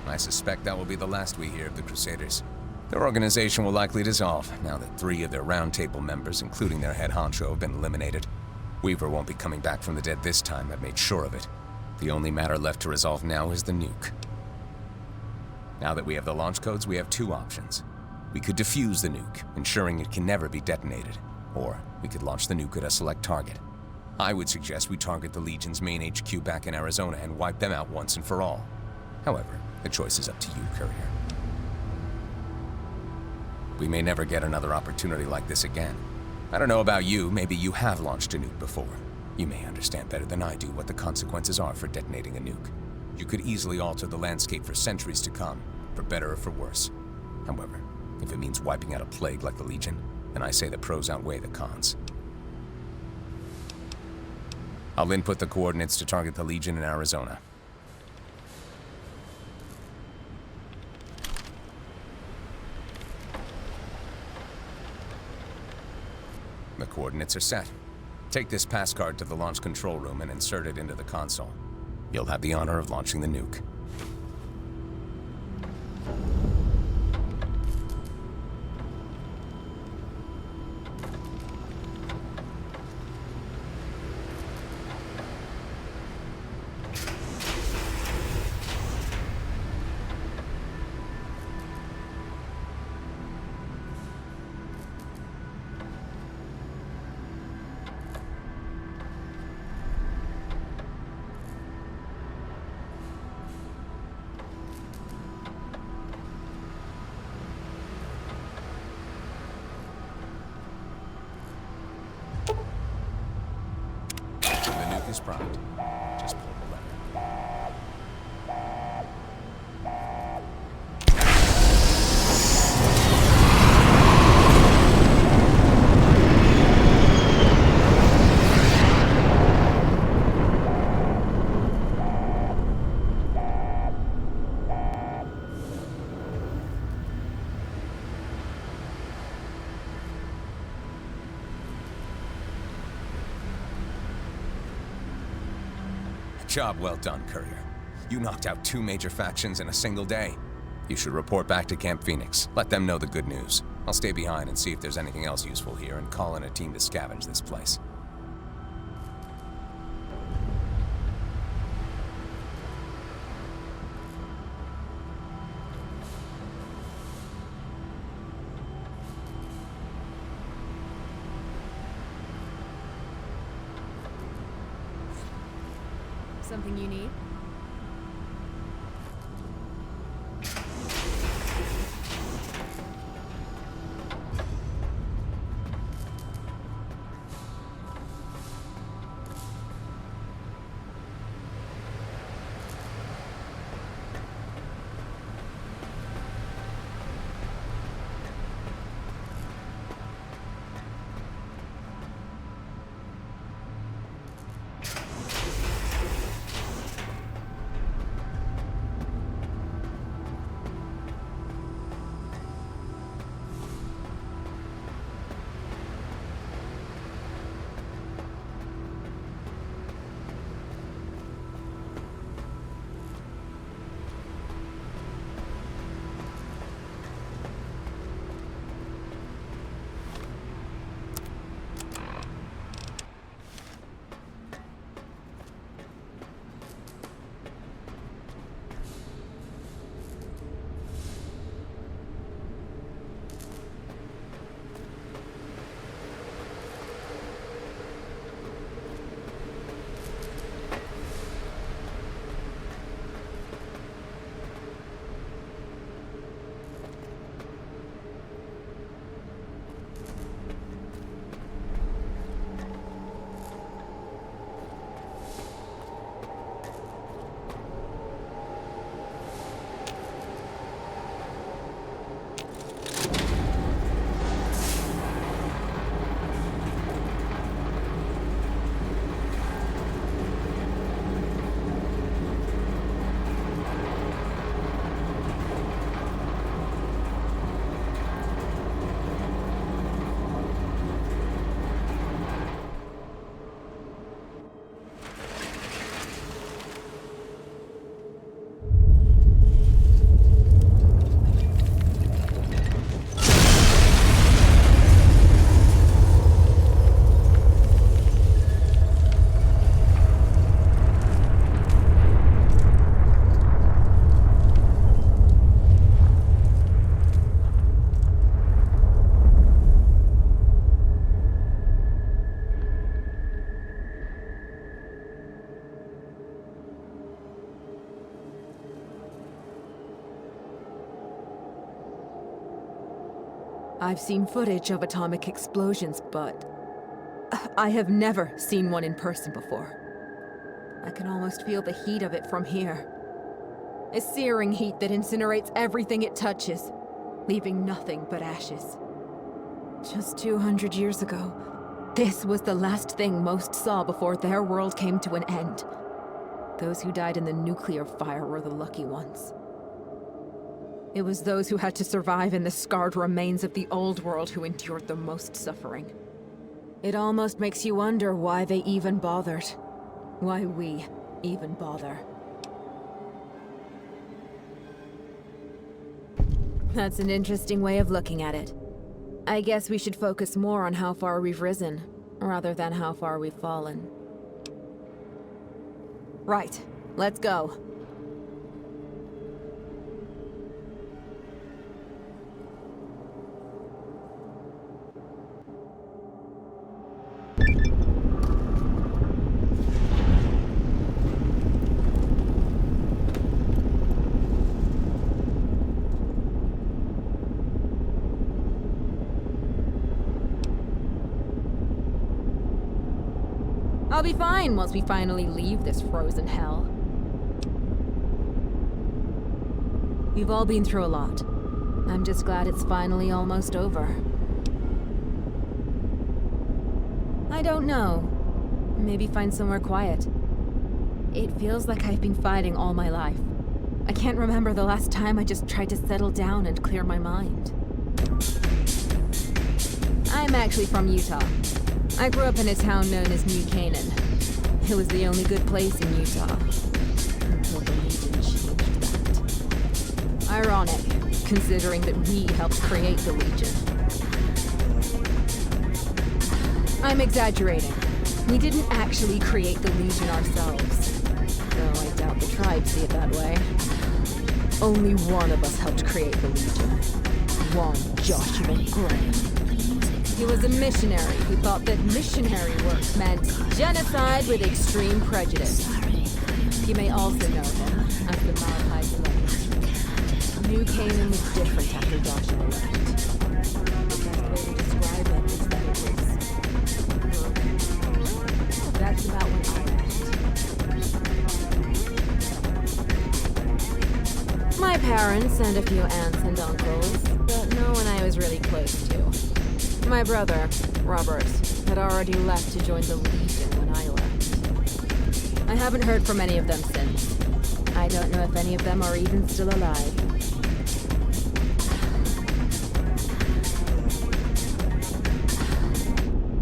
I suspect that will be the last we hear of the Crusaders. Their organization will likely dissolve, now that 3 of their Round Table members, including their head honcho, have been eliminated. Weaver won't be coming back from the dead this time, I've made sure of it. The only matter left to resolve now is the nuke. Now that we have the launch codes, we have 2 options. We could defuse the nuke, ensuring it can never be detonated. Or we could launch the nuke at a select target. I would suggest we target the Legion's main HQ back in Arizona and wipe them out once and for all. However, the choice is up to you, Courier. We may never get another opportunity like this again. I don't know about you, maybe you have launched a nuke before. You may understand better than I do what the consequences are for detonating a nuke. You could easily alter the landscape for centuries to come, for better or for worse. However, if it means wiping out a plague like the Legion, then I say the pros outweigh the cons. I'll input the coordinates to target the Legion in Arizona. The coordinates are set. Take this pass card to the launch control room and insert it into the console. You'll have the honor of launching the nuke. is primed. Just pull the lever. Job well done, Courier. You knocked out 2 major factions in a single day. You should report back to Camp Phoenix. Let them know the good news. I'll stay behind and see if there's anything else useful here and call in a team to scavenge this place. Something you need? I've seen footage of atomic explosions, but I have never seen one in person before. I can almost feel the heat of it from here. A searing heat that incinerates everything it touches, leaving nothing but ashes. Just 200 years ago, this was the last thing most saw before their world came to an end. Those who died in the nuclear fire were the lucky ones. It was those who had to survive in the scarred remains of the old world who endured the most suffering. It almost makes you wonder why they even bothered. Why we even bother. That's an interesting way of looking at it. I guess we should focus more on how far we've risen, rather than how far we've fallen. Right, let's go. I'll be fine once we finally leave this frozen hell. We've all been through a lot. I'm just glad it's finally almost over. I don't know. Maybe find somewhere quiet. It feels like I've been fighting all my life. I can't remember the last time I just tried to settle down and clear my mind. I'm actually from Utah. I grew up in a town known as New Canaan. It was the only good place in Utah. Until the Legion changed that. Ironic, considering that we helped create the Legion. I'm exaggerating. We didn't actually create the Legion ourselves. Though I doubt the tribe see it that way. Only one of us helped create the Legion. One Joshua Gray. He was a missionary who thought that missionary work meant genocide with extreme prejudice. You may also know him as the Malachi Slave. New Canaan was different after Joshua left. The best way to describe it is that it was... That's about when I left. My parents and a few aunts and uncles, but no one I was really close to. My brother, Robert, had already left to join the Legion when I left. I haven't heard from any of them since. I don't know if any of them are even still alive.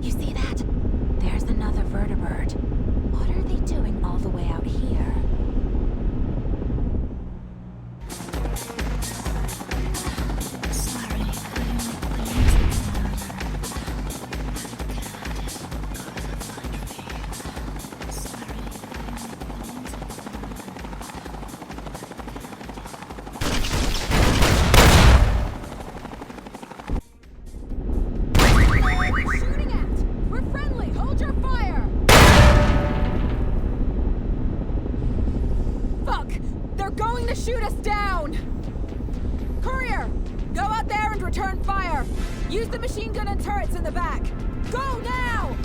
You see that? There's another vertibird. What are they doing all the way out here? Shoot us down! Courier! Go out there and return fire! Use the machine gun and turrets in the back! Go now!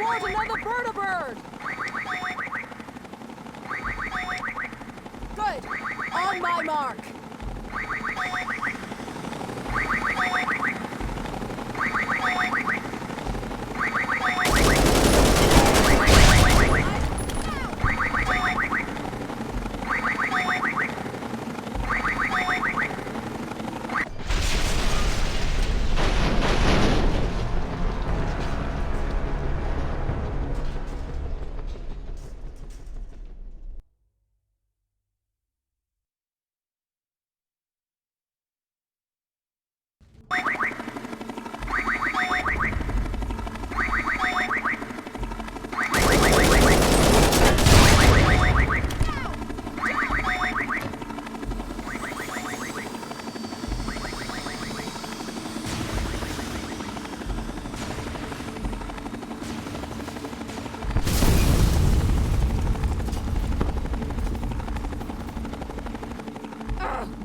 aboard another bird! Good. On my mark.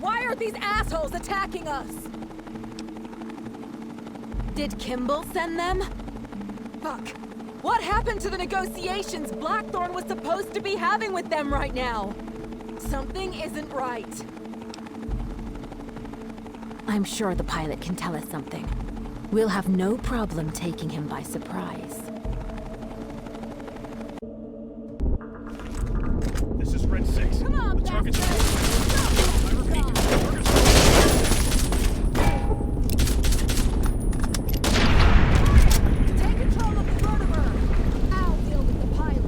Why are these assholes attacking us? Did Kimball send them? Fuck. What happened to the negotiations Blackthorn was supposed to be having with them right now? Something isn't right. I'm sure the pilot can tell us something. We'll have no problem taking him by surprise. This is Red 6. Come on, The target's bastard! I repeat, the target's Take control of the vertibird! I'll deal with the pilot.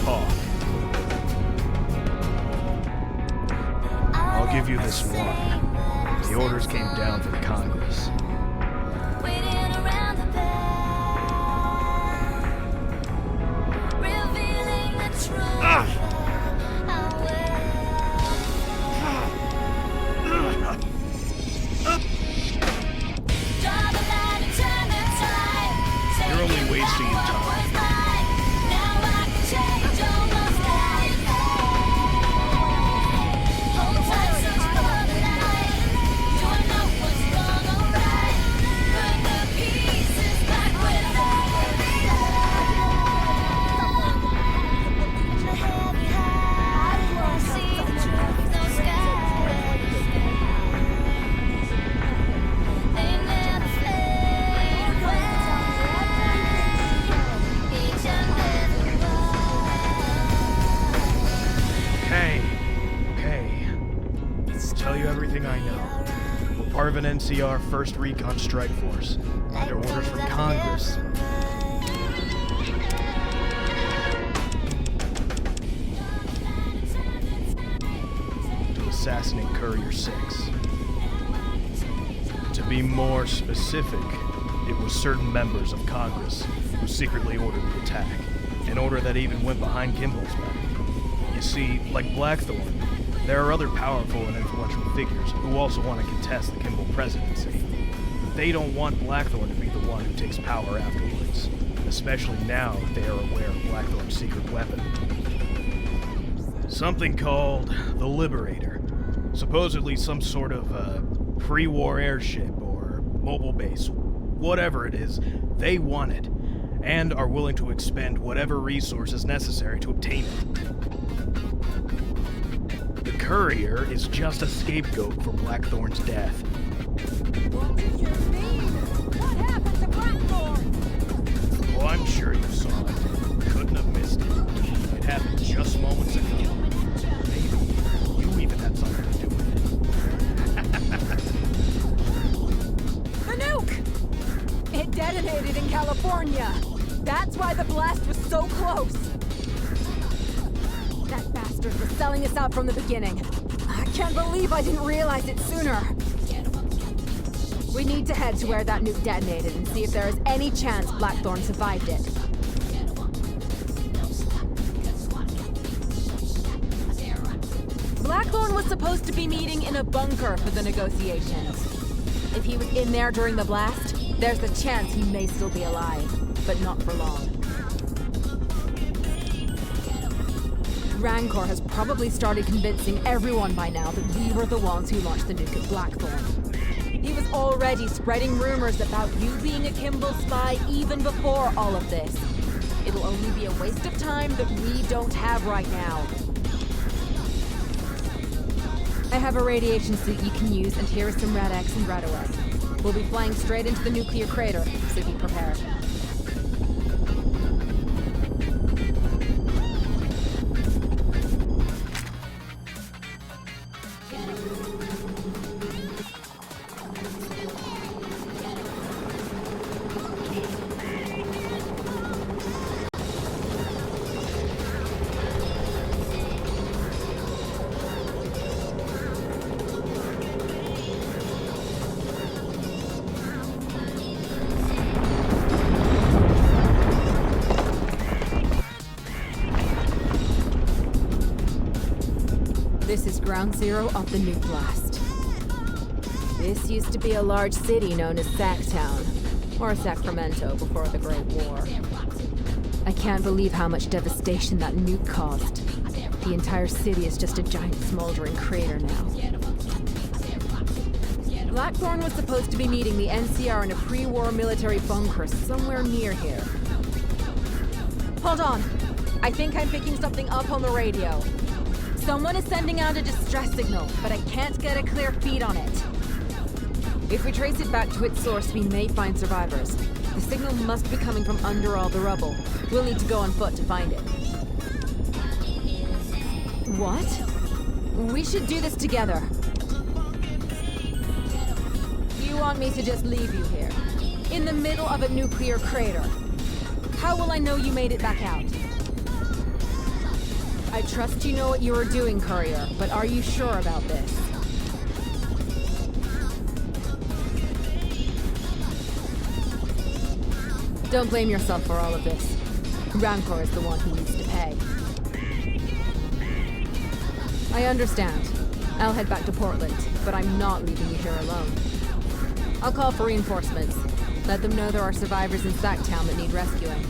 talk. I'll give you this one. The orders came down from Congress. You're only wasting your time. I know. We're part of an NCR First Recon Strike Force, under orders from Congress. To assassinate Courier 6. To be more specific, it was certain members of Congress who secretly ordered the attack, an order that even went behind Kimball's back. You see, like Blackthorn, there are other powerful and influential figures who also want to contest the Kimball presidency. They don't want Blackthorn to be the one who takes power afterwards, especially now that they are aware of Blackthorn's secret weapon. Something called the Liberator. Supposedly some sort of pre-war airship or mobile base. Whatever it is, they want it, and are willing to expend whatever resources necessary to obtain it. The Courier is just a scapegoat for Blackthorn's death. What did you mean? What happened to Blackthorn? Oh, I'm sure you saw it. Couldn't have missed it. It happened just moments ago. Maybe you even had something to do with it. The nuke! It detonated in California. That's why the blast was so close. That bastard was selling us out from the beginning. I can't believe I didn't realize it sooner. We need to head to where that nuke detonated and see if there is any chance Blackthorn survived it. Blackthorn was supposed to be meeting in a bunker for the negotiations. If he was in there during the blast, there's a chance he may still be alive, but not for long. Rancor has probably started convincing everyone by now that we were the ones who launched the nuke at Blackthorn. He was already spreading rumors about you being a Kimball spy even before all of this. It'll only be a waste of time that we don't have right now. I have a radiation suit you can use, and here is some Rad-X and Radaway. We'll be flying straight into the nuclear crater, so be prepared. This is ground zero of the nuke blast. This used to be a large city known as Sacktown, or Sacramento before the Great War. I can't believe how much devastation that nuke caused. The entire city is just a giant smoldering crater now. Blackthorn was supposed to be meeting the NCR in a pre-war military bunker somewhere near here. Hold on. I think I'm picking something up on the radio. Someone is sending out a distress signal, but I can't get a clear feed on it. If we trace it back to its source, we may find survivors. The signal must be coming from under all the rubble. We'll need to go on foot to find it. What? We should do this together. You want me to just leave you here? In the middle of a nuclear crater? How will I know you made it back out? I trust you know what you are doing, Courier, but are you sure about this? Don't blame yourself for all of this. Rancor is the one who needs to pay. I understand. I'll head back to Portland, but I'm not leaving you here alone. I'll call for reinforcements. Let them know there are survivors in Sacktown that need rescuing.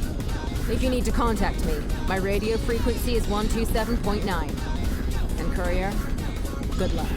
If you need to contact me, my radio frequency is 127.9. And Courier, good luck.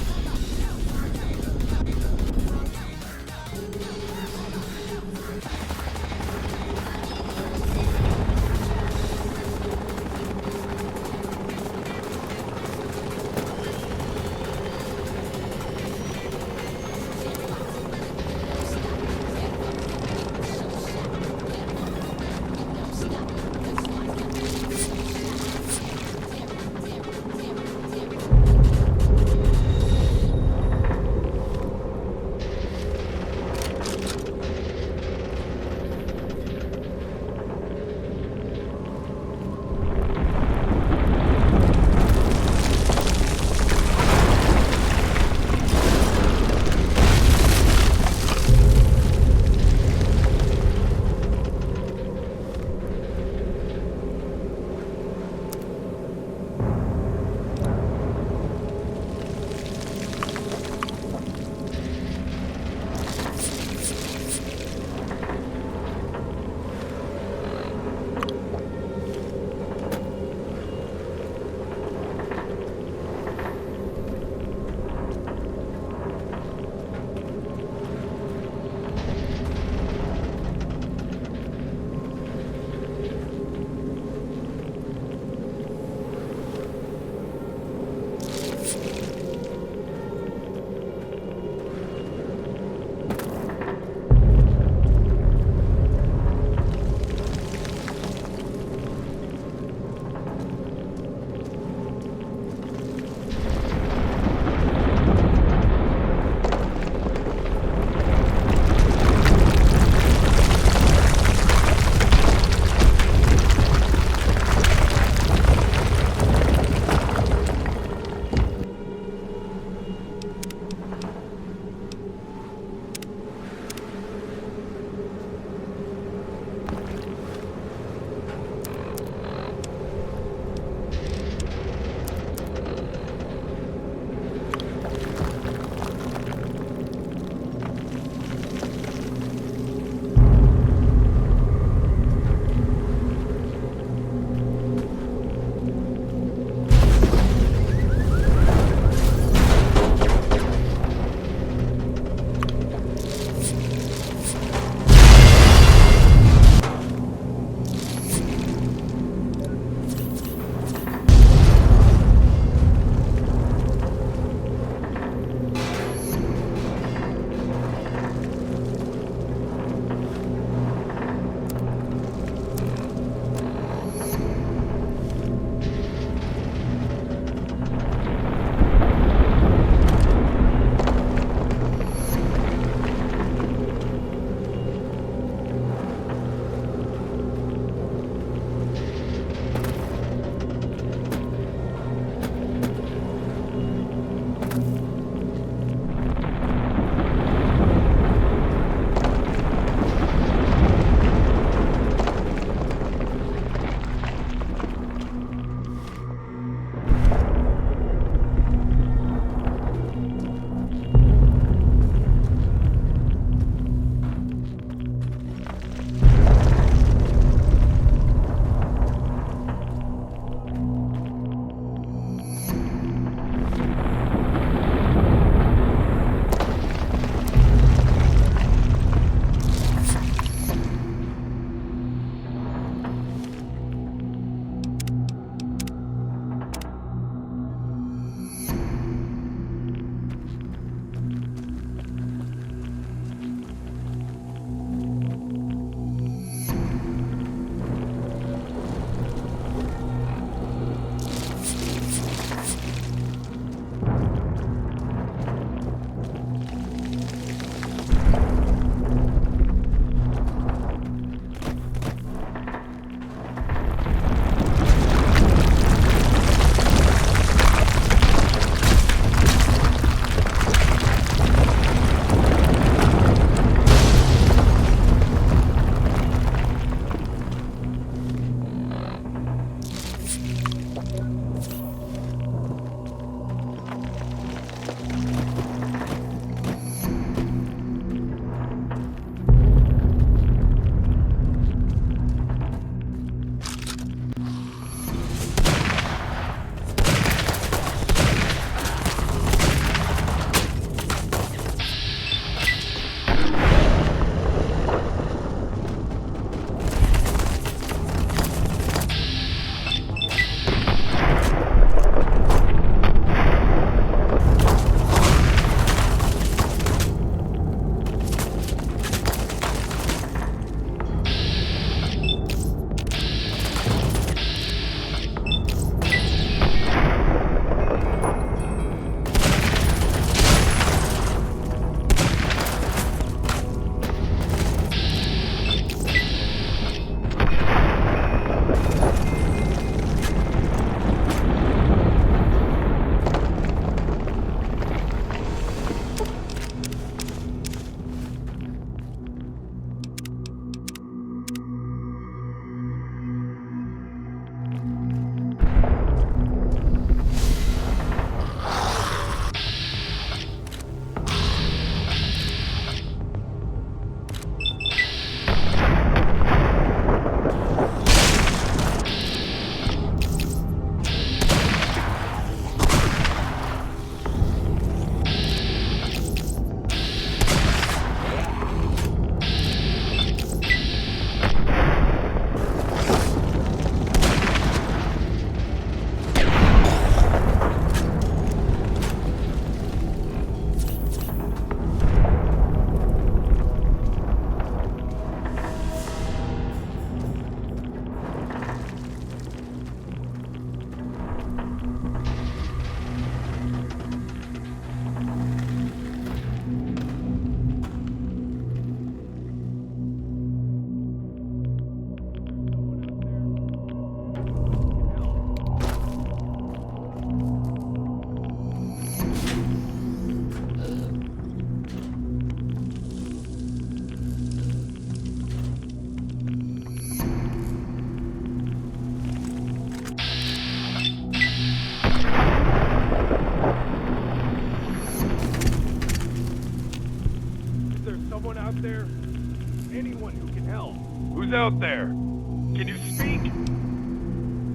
Who's out there? Can you speak?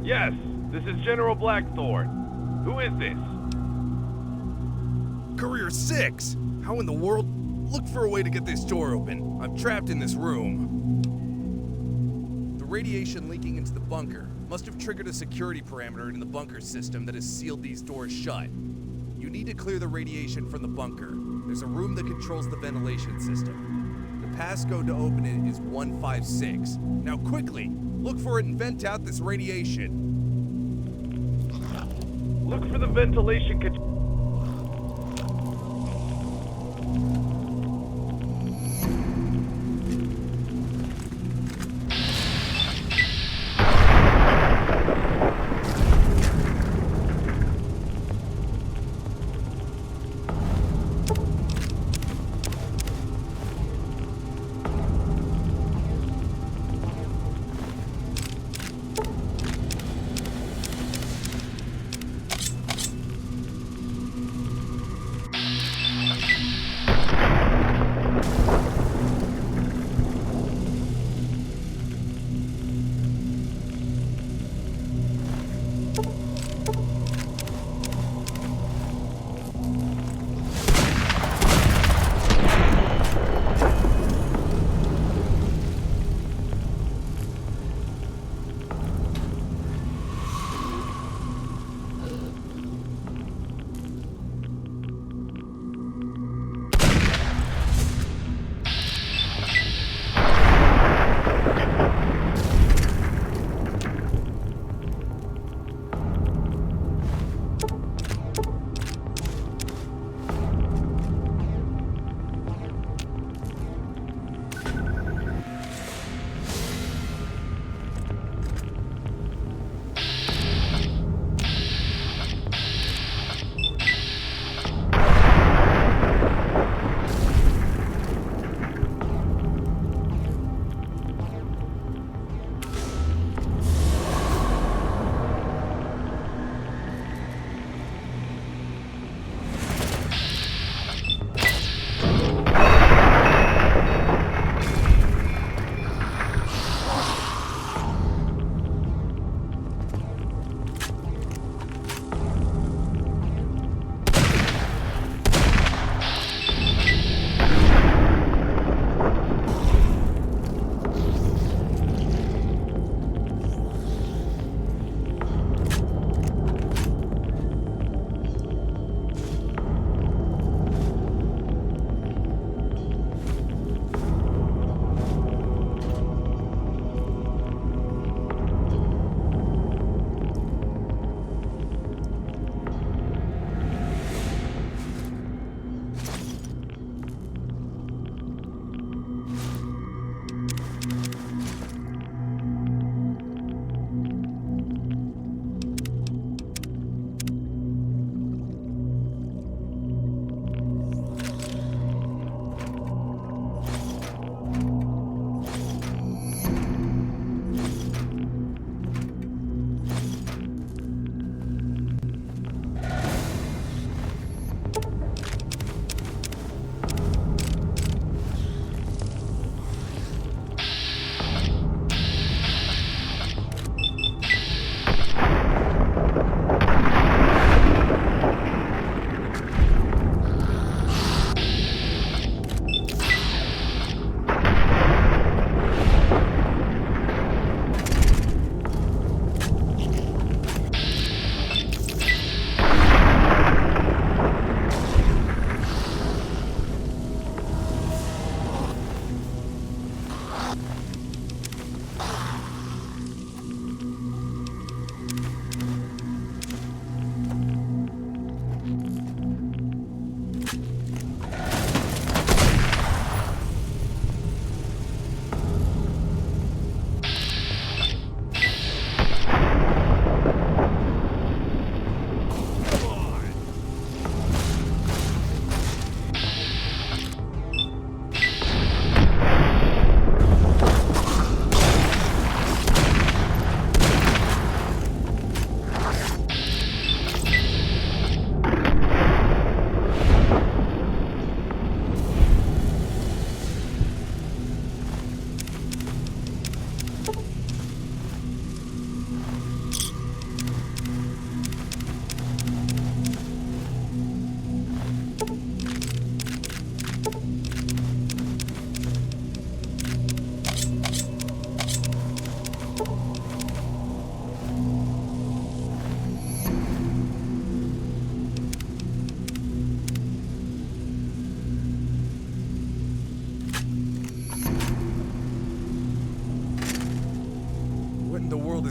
Yes, this is General Blackthorn. Who is this? Courier 6! How in the world? Look for a way to get this door open. I'm trapped in this room. The radiation leaking into the bunker must have triggered a security parameter in the bunker system that has sealed these doors shut. You need to clear the radiation from the bunker. There's a room that controls the ventilation system. The passcode to open it is 156. Now quickly, look for it and vent out this radiation. Look for the ventilation control.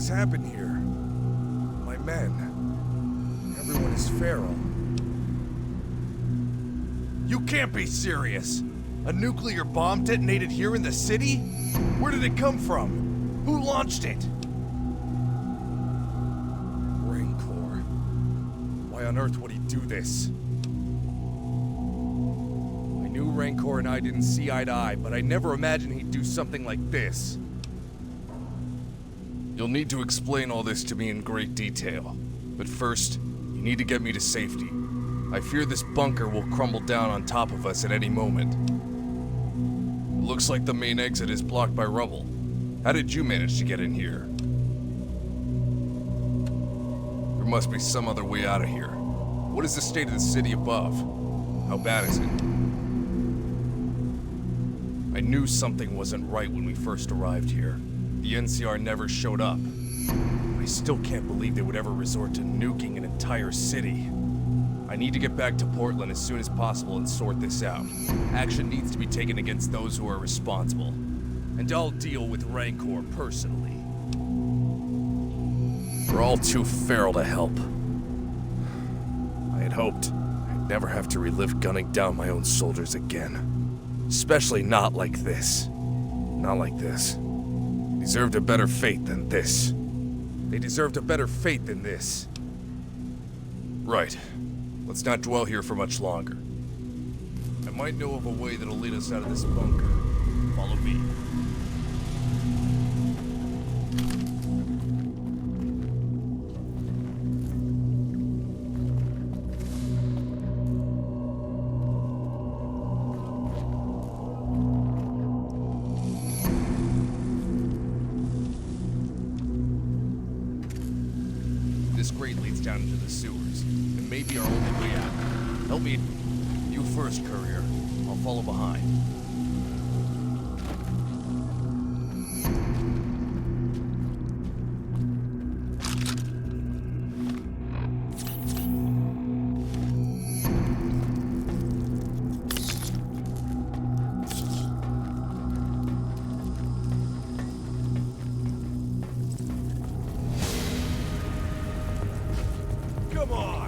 has happened here? My men. Everyone is feral. You can't be serious! A nuclear bomb detonated here in the city? Where did it come from? Who launched it? Rancor. Why on earth would he do this? I knew Rancor and I didn't see eye to eye, but I never imagined he'd do something like this. You'll need to explain all this to me in great detail. But first, you need to get me to safety. I fear this bunker will crumble down on top of us at any moment. It looks like the main exit is blocked by rubble. How did you manage to get in here? There must be some other way out of here. What is the state of the city above? How bad is it? I knew something wasn't right when we first arrived here. The NCR never showed up. I still can't believe they would ever resort to nuking an entire city. I need to get back to Portland as soon as possible and sort this out. Action needs to be taken against those who are responsible. And I'll deal with Rancor personally. We're all too feral to help. I had hoped I'd never have to relive gunning down my own soldiers again. Especially not like this. Not like this. They deserved a better fate than this. They deserved a better fate than this. Right. Let's not dwell here for much longer. I might know of a way that'll lead us out of this bunker. Follow me. This grate leads down into the sewers. It may be our only way out. Help me. You first, Courier. I'll follow behind. Come on!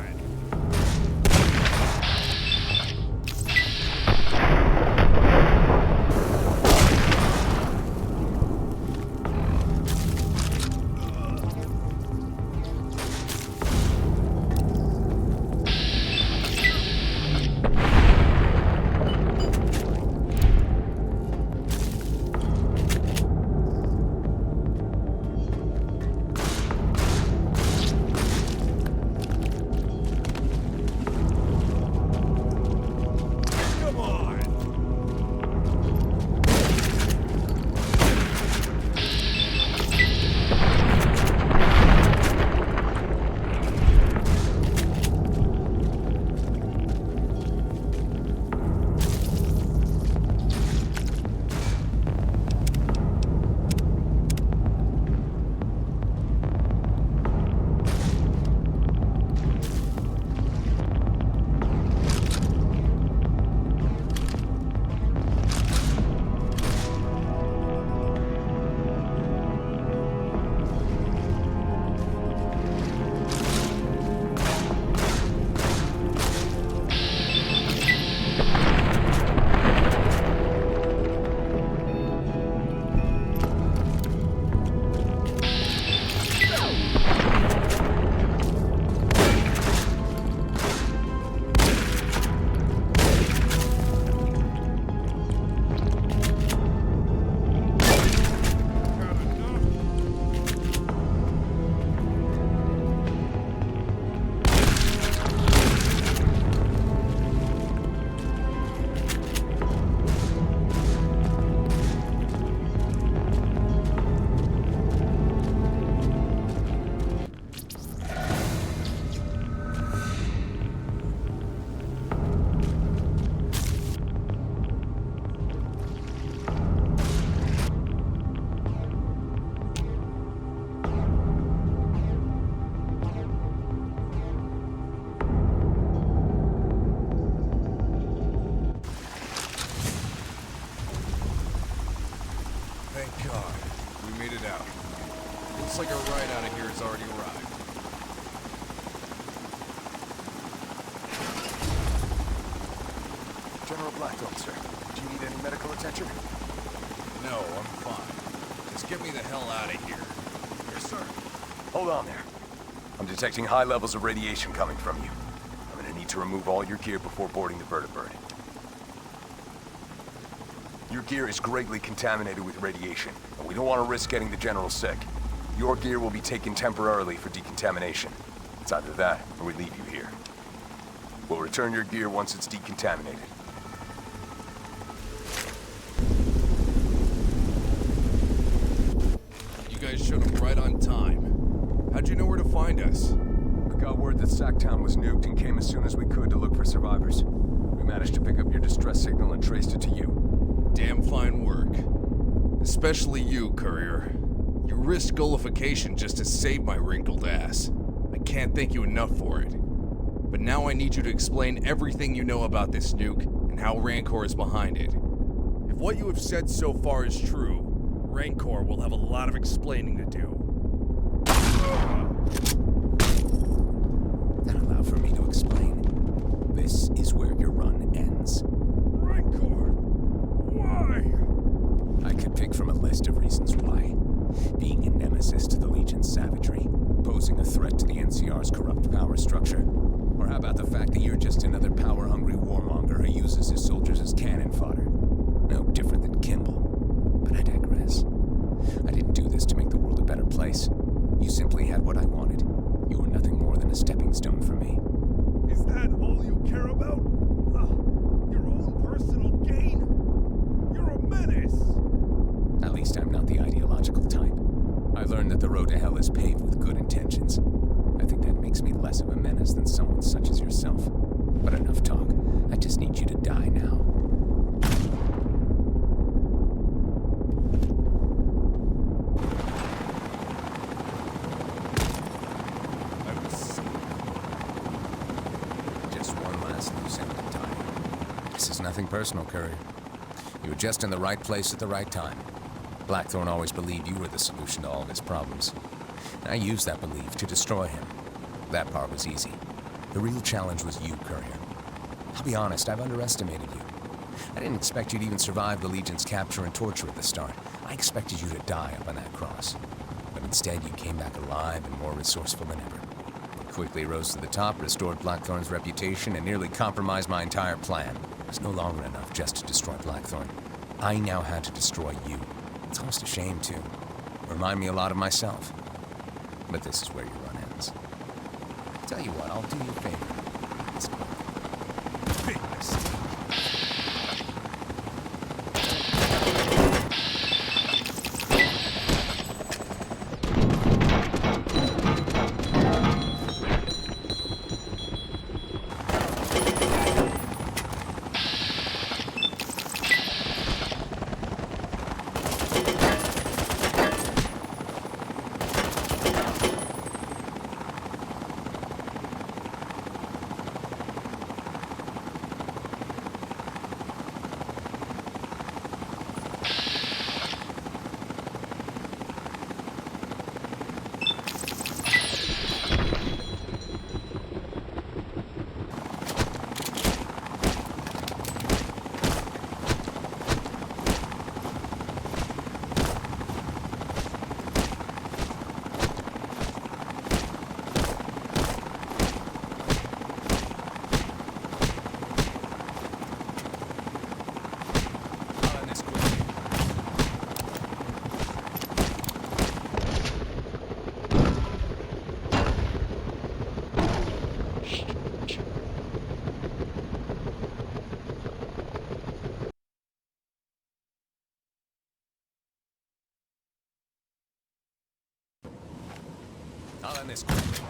Blackthorn, sir. Do you need any medical attention? No, I'm fine. Just get me the hell out of here. Yes, sir. Hold on there. I'm detecting high levels of radiation coming from you. I'm gonna need to remove all your gear before boarding the vertibird. Your gear is greatly contaminated with radiation, and we don't want to risk getting the General sick. Your gear will be taken temporarily for decontamination. It's either that, or we leave you here. We'll return your gear once it's decontaminated. You guys showed up right on time. How'd you know where to find us? We got word that Sacktown was nuked and came as soon as we could to look for survivors. We managed to pick up your distress signal and traced it to you. Damn fine work. Especially you, Courier. You risked gullification just to save my wrinkled ass. I can't thank you enough for it. But now I need you to explain everything you know about this nuke and how Rancor is behind it. If what you have said so far is true, Rancor will have a lot of explaining to do. Then allow for me to explain. This is where your run ends. Rancor! Why? I could pick from a list of reasons why. Being a nemesis to the Legion's savagery, posing a threat to the NCR's corrupt power structure. Or how about the fact that you're just another power-hungry warmonger who uses his soldiers as cannon fodder? No different than Kimball. But I digress. I didn't do this to make the world a better place. You simply had what I wanted. You were nothing more than a stepping stone for me. Is that all you care about? Your own personal gain? You're a menace! At least I'm not the ideological type. I learned that the road to hell is paved with good intentions. I think that makes me less of a menace than someone such as yourself. But enough talk. I just need you to die now. Just one last loose end to tie. This is nothing personal, Courier. You were just in the right place at the right time. Blackthorn always believed you were the solution to all of his problems. I used that belief to destroy him. That part was easy. The real challenge was you, Courier. I'll be honest, I've underestimated you. I didn't expect you to even survive the Legion's capture and torture at the start. I expected you to die up on that cross. But instead, you came back alive and more resourceful than ever. You quickly rose to the top, restored Blackthorn's reputation, and nearly compromised my entire plan. It was no longer enough just to destroy Blackthorn. I now had to destroy you. It's almost a shame, too. Remind me a lot of myself. But this is where your run ends. Tell you what, I'll do you a favor. It's big mistake. I'll end this quickly.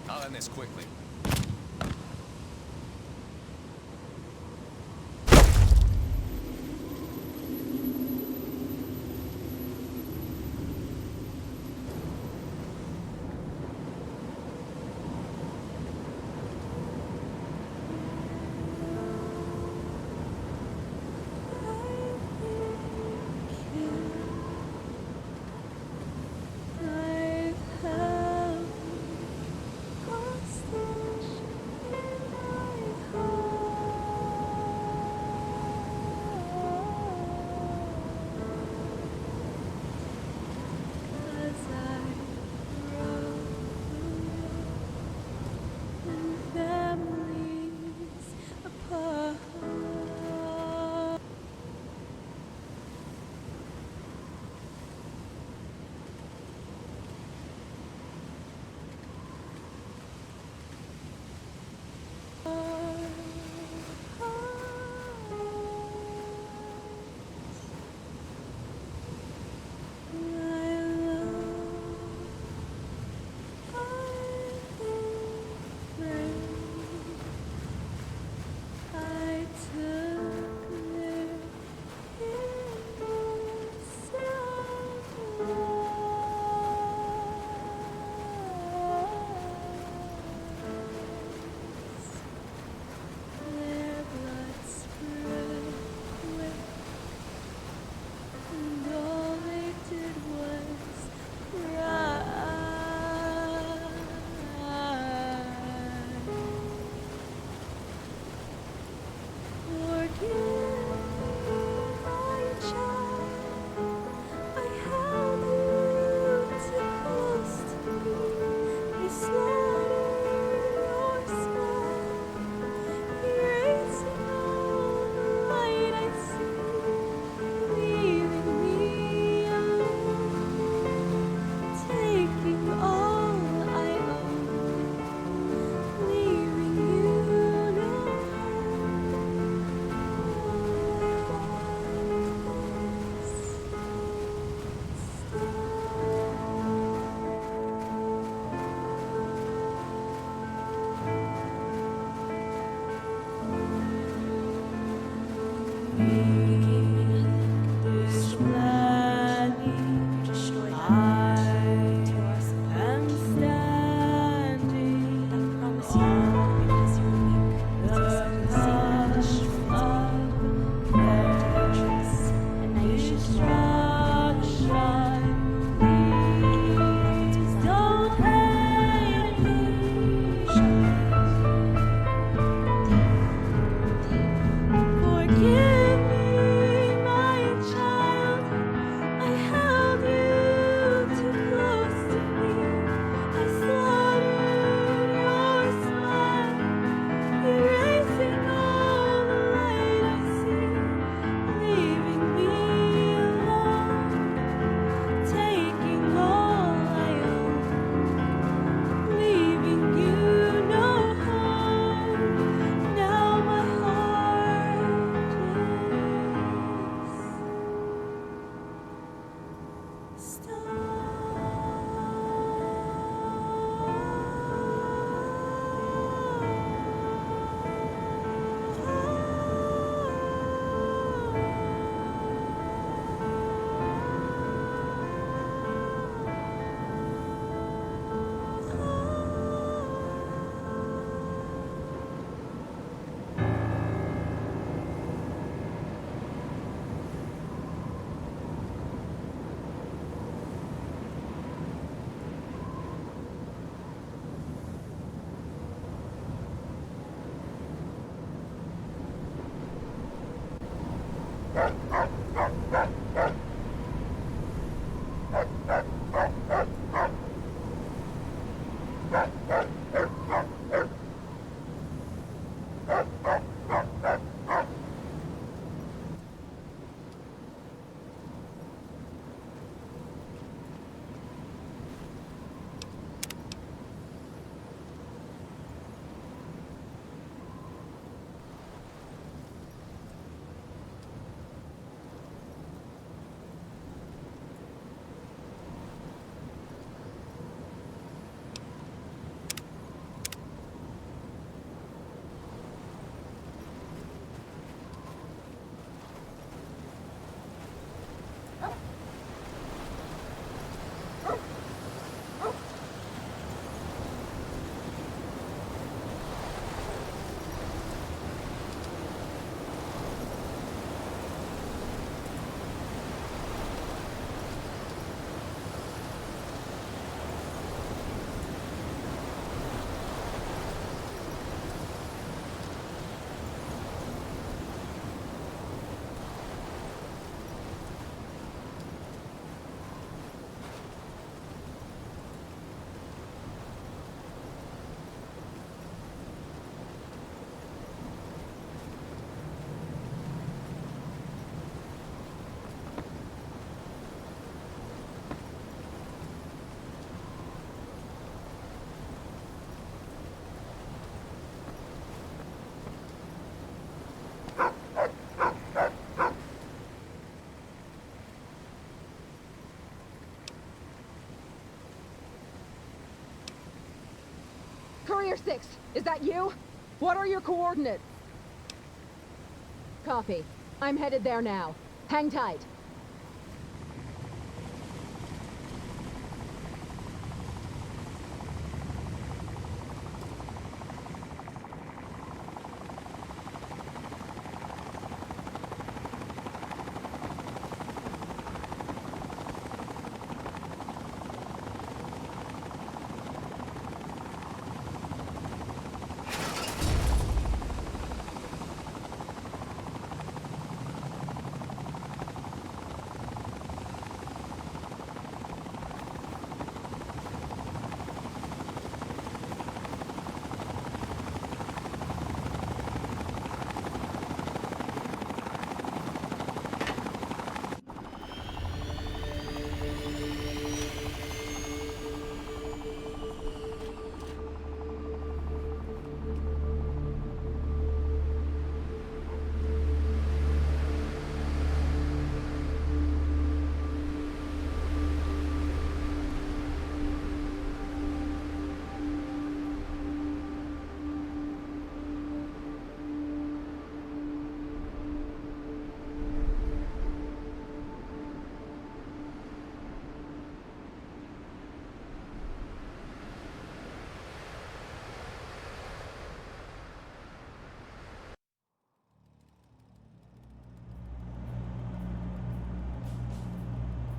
I'll end this quickly. I've held lost Courier 6, is that you? What are your coordinates? Copy. I'm headed there now. Hang tight.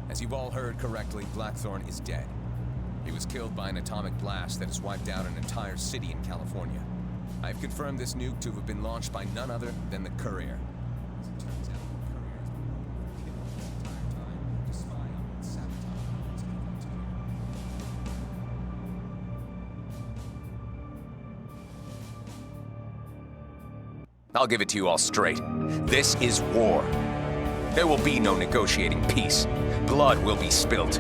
As you've all heard correctly, Blackthorn is dead. He was killed by an atomic blast that has wiped out an entire city in California. I've confirmed this nuke to have been launched by none other than the Courier. As it turns out, the Courier has been killed this entire time to spy on and sabotage the frontier. I'll give it to you all straight. This is war. There will be no negotiating peace. Blood will be spilt.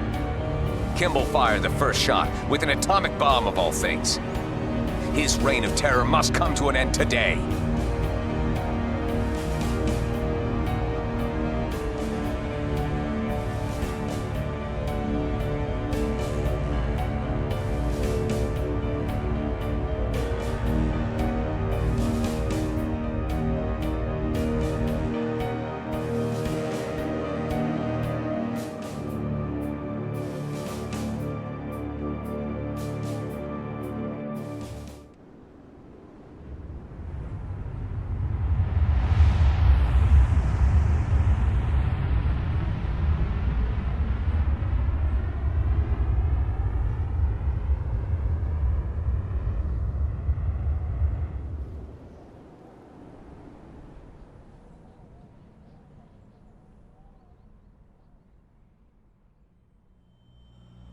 Kimball fired the first shot with an atomic bomb of all things. His reign of terror must come to an end today.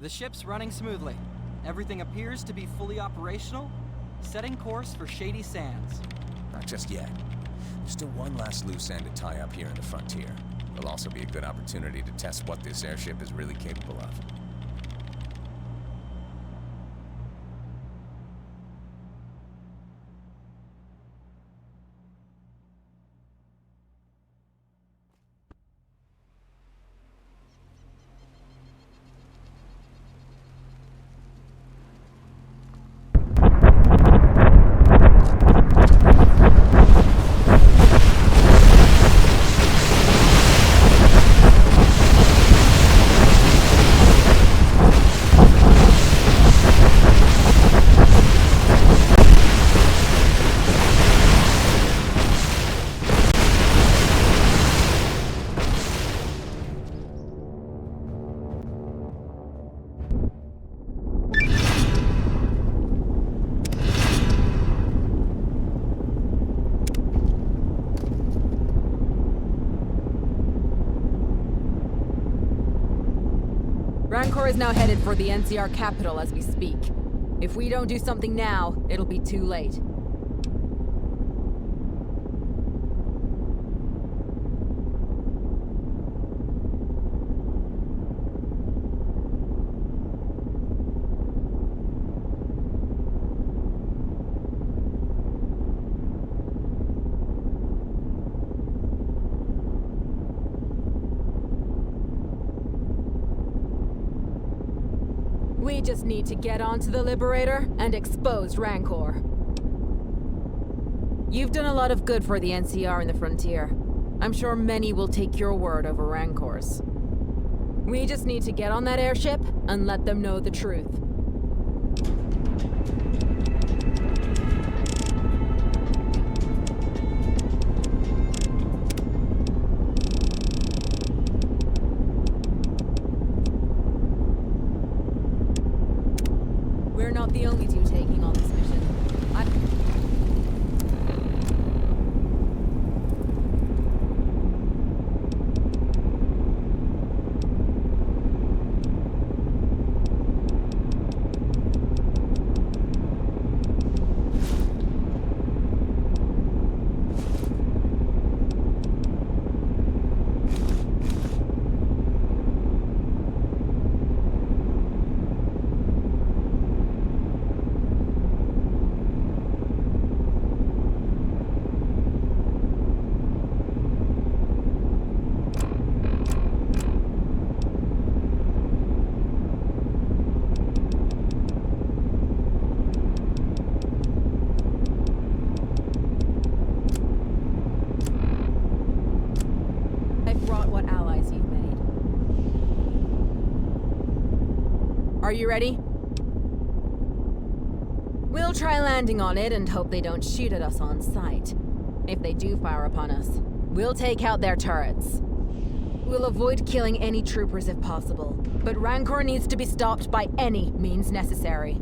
The ship's running smoothly. Everything appears to be fully operational, setting course for Shady Sands. Not just yet. There's still one last loose end to tie up here in the frontier. It'll also be a good opportunity to test what this airship is really capable of. Rancor is now headed for the NCR capital as we speak. If we don't do something now, it'll be too late. We just need to get onto the Liberator and expose Rancor. You've done a lot of good for the NCR in the Frontier. I'm sure many will take your word over Rancor's. We just need to get on that airship and let them know the truth. We're not the only two taking on this mission. Are you ready? We'll try landing on it and hope they don't shoot at us on sight. If they do fire upon us, we'll take out their turrets. We'll avoid killing any troopers if possible, but Rancor needs to be stopped by any means necessary.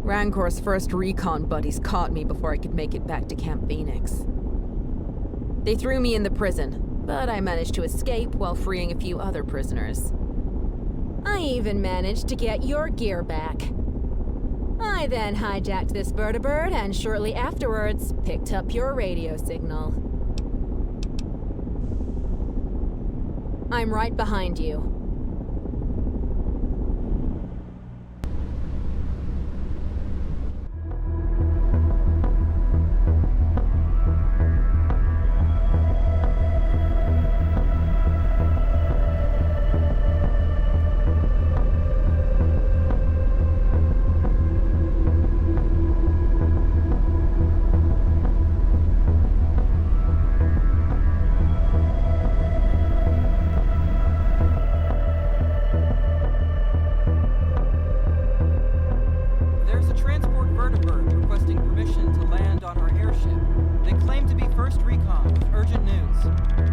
Rancor's first recon buddies caught me before I could make it back to Camp Phoenix. They threw me in the prison, but I managed to escape while freeing a few other prisoners. I even managed to get your gear back. I then hijacked this vertibird and shortly afterwards picked up your radio signal. I'm right behind you.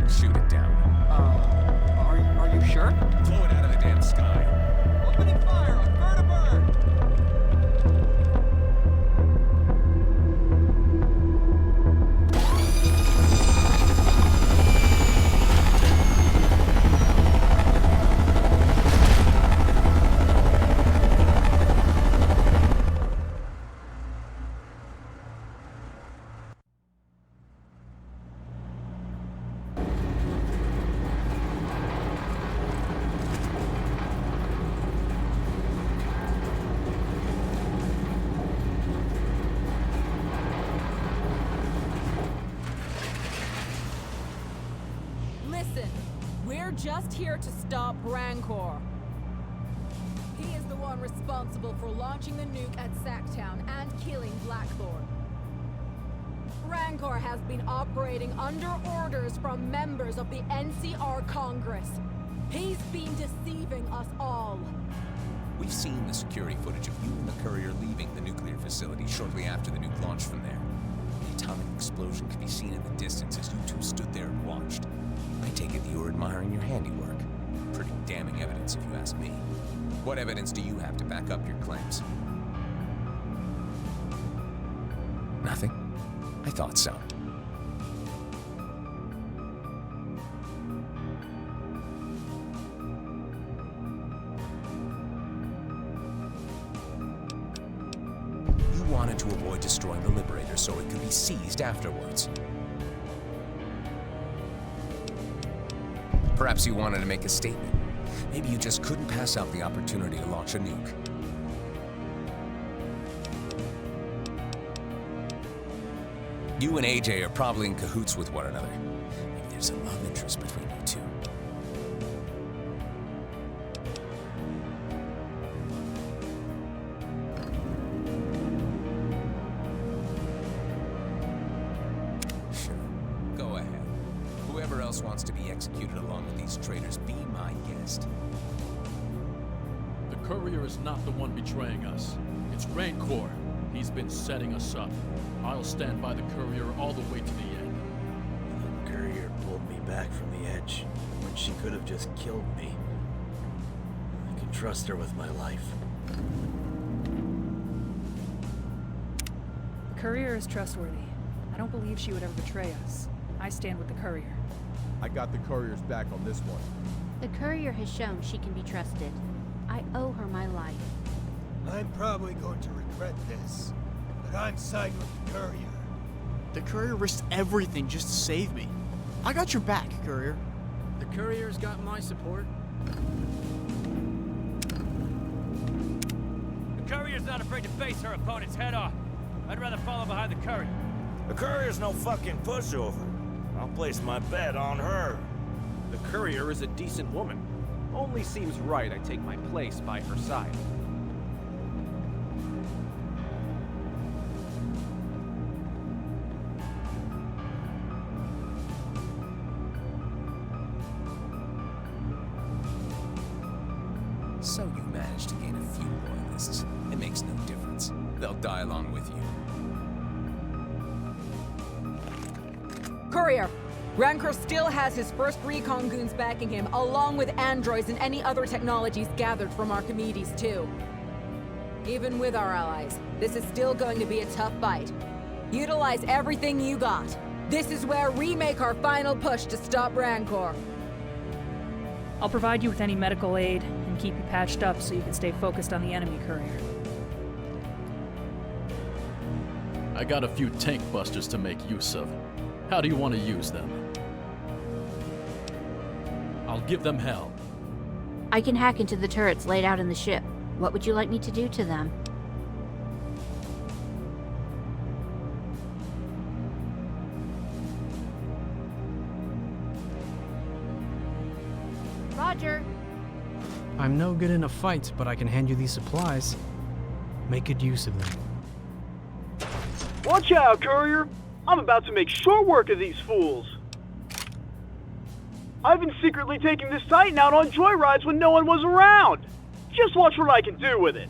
Shoot it down. Are you sure? Blow it out of the damn sky. Opening fire on Vertibird! Listen, we're just here to stop Rancor. He is the one responsible for launching the nuke at Sacktown and killing Blackthorn. Rancor has been operating under orders from members of the NCR Congress. He's been deceiving us all. We've seen the security footage of you and the courier leaving the nuclear facility shortly after the nuke launched from there. The atomic explosion could be seen in the distance as you two stood there and watched. I take it you were admiring your handiwork. Pretty damning evidence, if you ask me. What evidence do you have to back up your claims? Nothing? I thought so. You wanted to avoid destroying the Liberator so it could be seized afterwards. Perhaps you wanted to make a statement. Maybe you just couldn't pass up the opportunity to launch a nuke. You and AJ are probably in cahoots with one another. Maybe there's a love interest between you two. else wants to be executed along with these traitors, be my guest. The courier is not the one betraying us. It's Rancor. He's been setting us up. I'll stand by the courier all the way to the end. The courier pulled me back from the edge when she could have just killed me. I could trust her with my life. The courier is trustworthy. I don't believe she would ever betray us. I stand with the courier. I got the courier's back on this one. The courier has shown she can be trusted. I owe her my life. I'm probably going to regret this, but I'm siding with the courier. The courier risked everything just to save me. I got your back, courier. The courier's got my support. The courier's not afraid to face her opponents head on. I'd rather follow behind the courier. The courier's no fucking pushover. I'll place my bet on her. The courier is a decent woman. Only seems right I take my place by her side. So you managed to gain a few loyalists. It makes no difference. They'll die along with you. Courier! Rancor still has his first recon goons backing him, along with androids and any other technologies gathered from Archimedes, too. Even with our allies, this is still going to be a tough fight. Utilize everything you got. This is where we make our final push to stop Rancor. I'll provide you with any medical aid and keep you patched up so you can stay focused on the enemy, courier. I got a few tank busters to make use of. How do you want to use them? I'll give them hell. I can hack into the turrets laid out in the ship. What would you like me to do to them? Roger. I'm no good in a fight, but I can hand you these supplies. Make good use of them. Watch out, courier! I'm about to make short work of these fools. I've been secretly taking this Titan out on joyrides when no one was around. Just watch what I can do with it.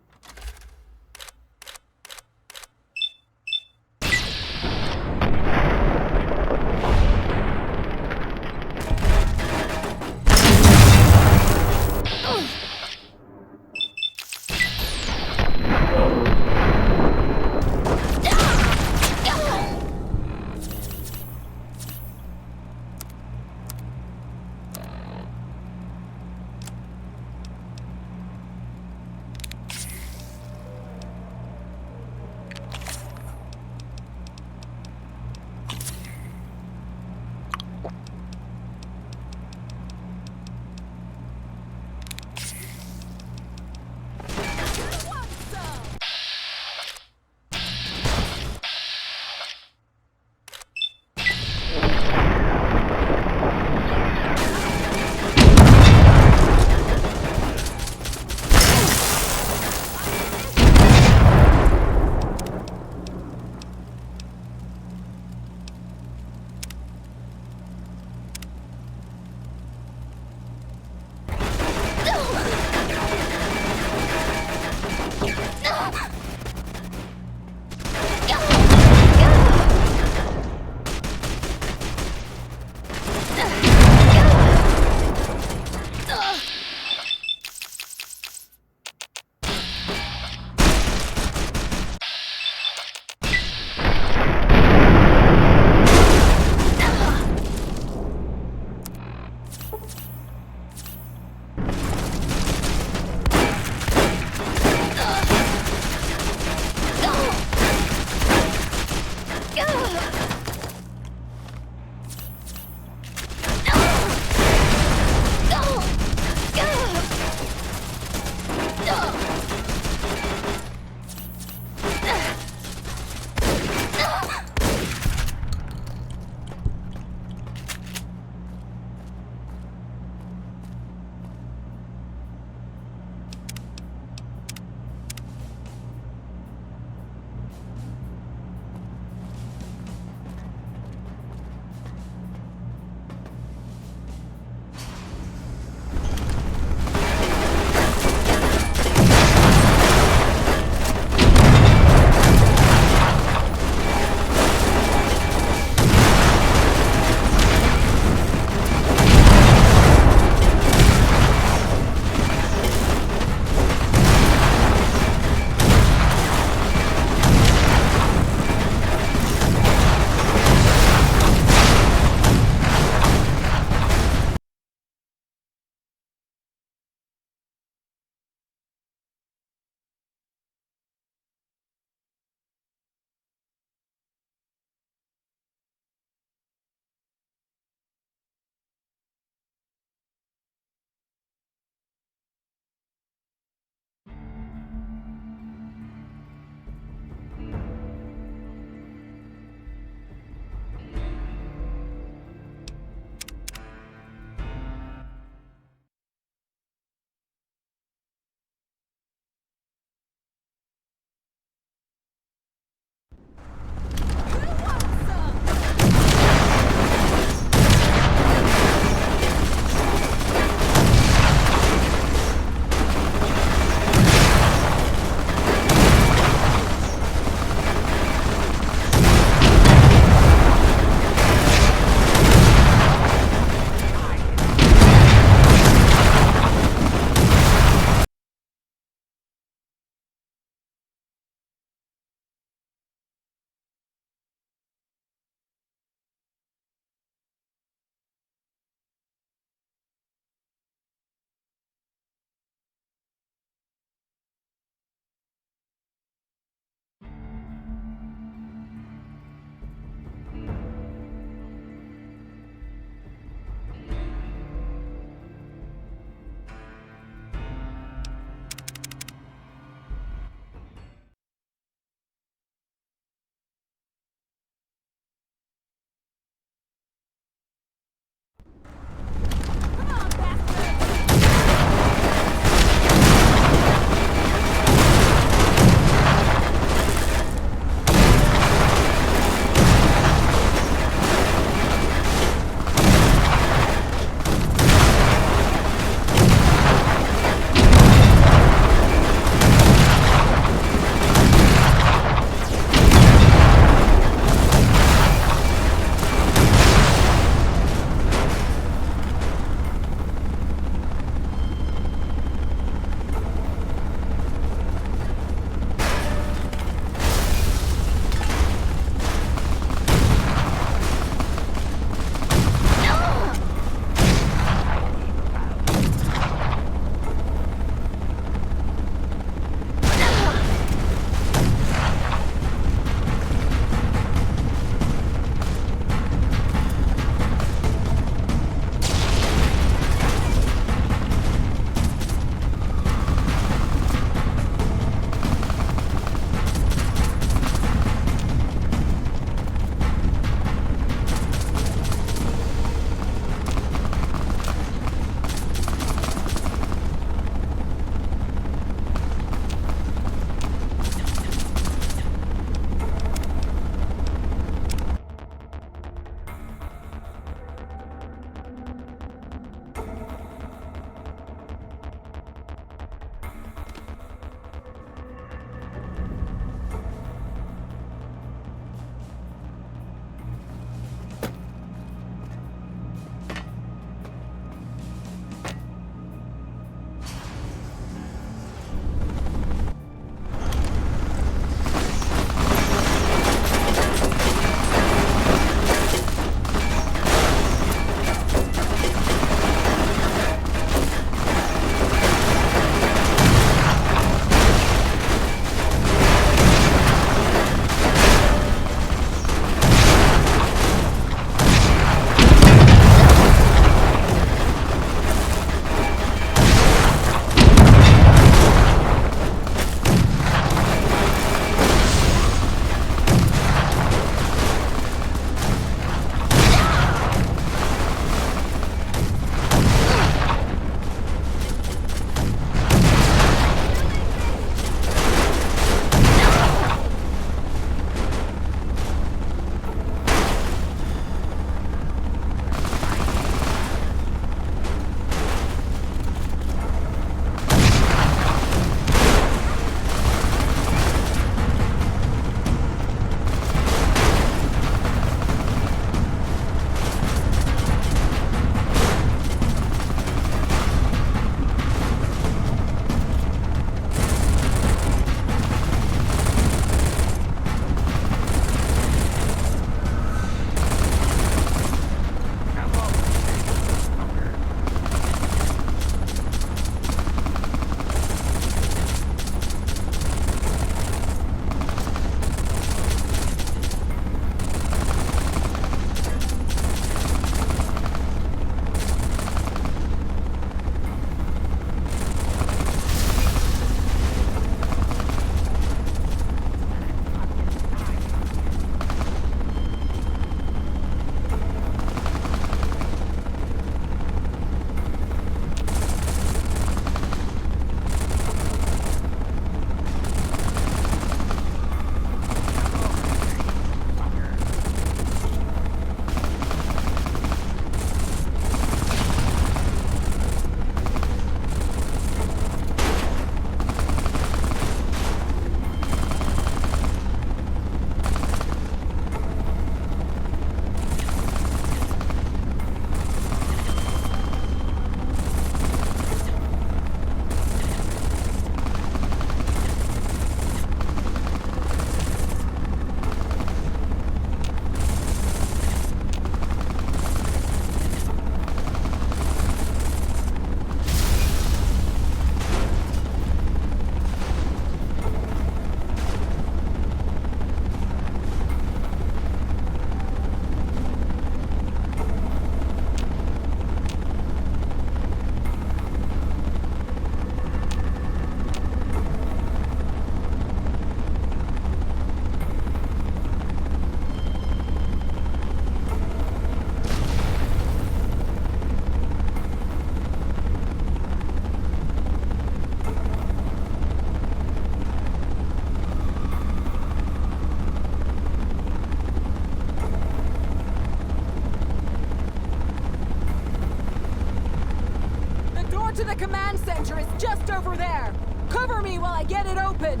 The command center is just over there! Cover me while I get it open!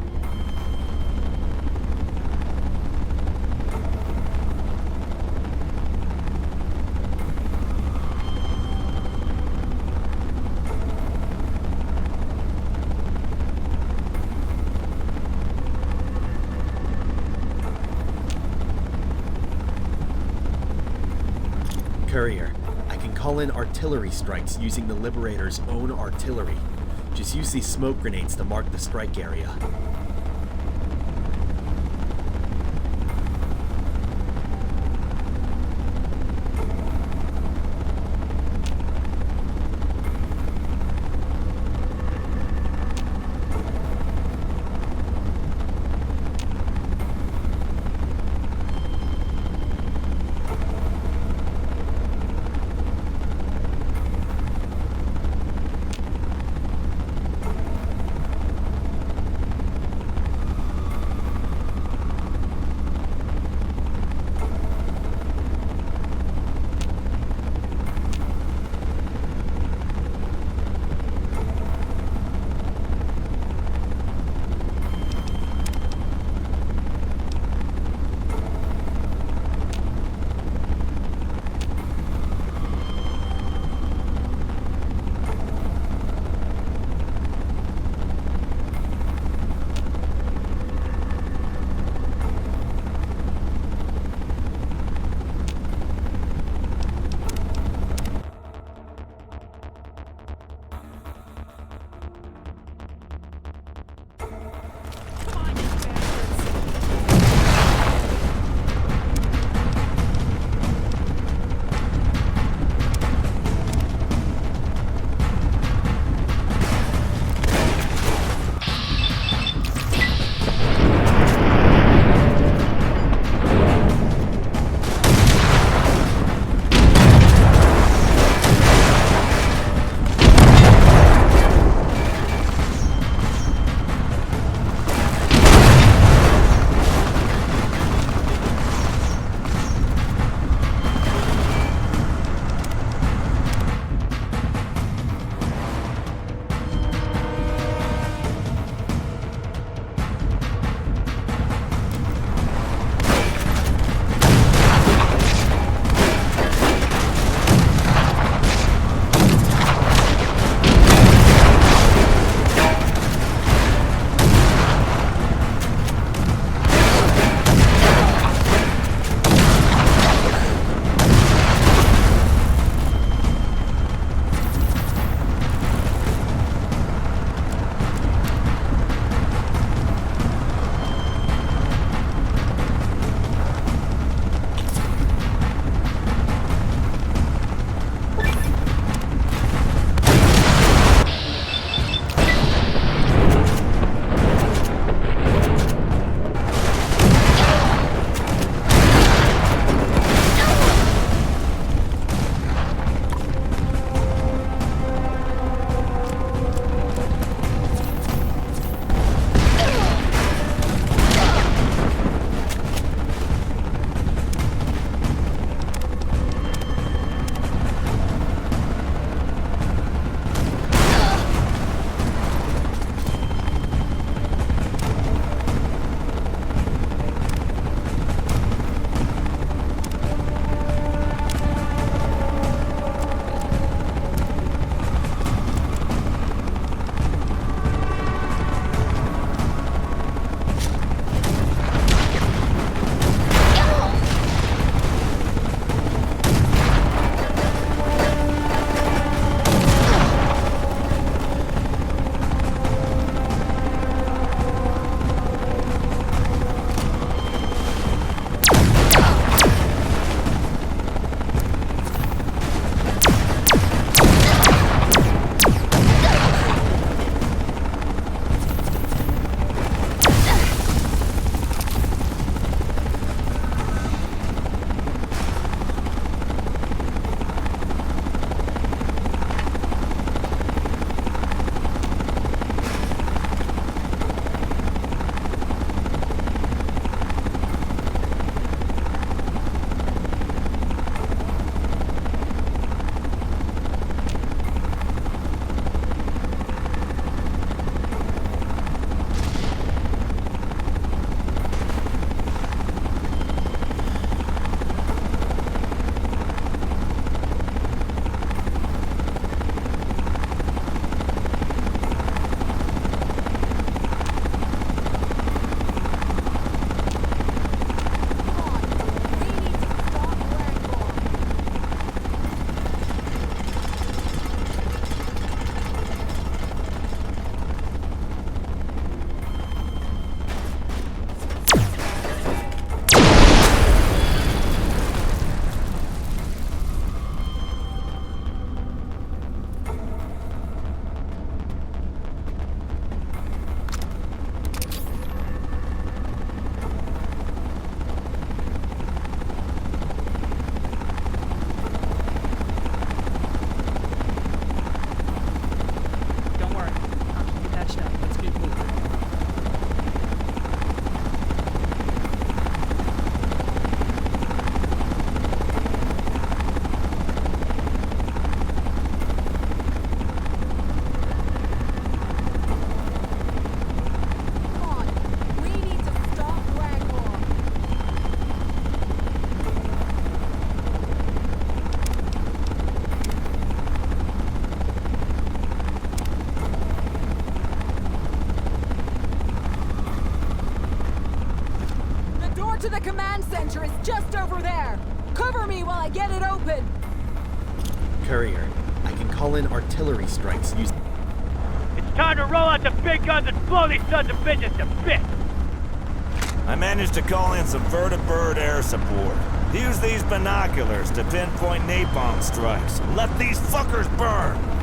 Courier, I can call in artillery strikes using the Liberator's own artillery. Just use these smoke grenades to mark the strike area. to the command center is just over there. Cover me while I get it open. Courier, I can call in artillery strikes using... It's time to roll out the big guns and blow these sons of bitches to bits! I managed to call in some vertibird air support. Use these binoculars to pinpoint napalm strikes. Let these fuckers burn!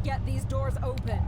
get these doors open.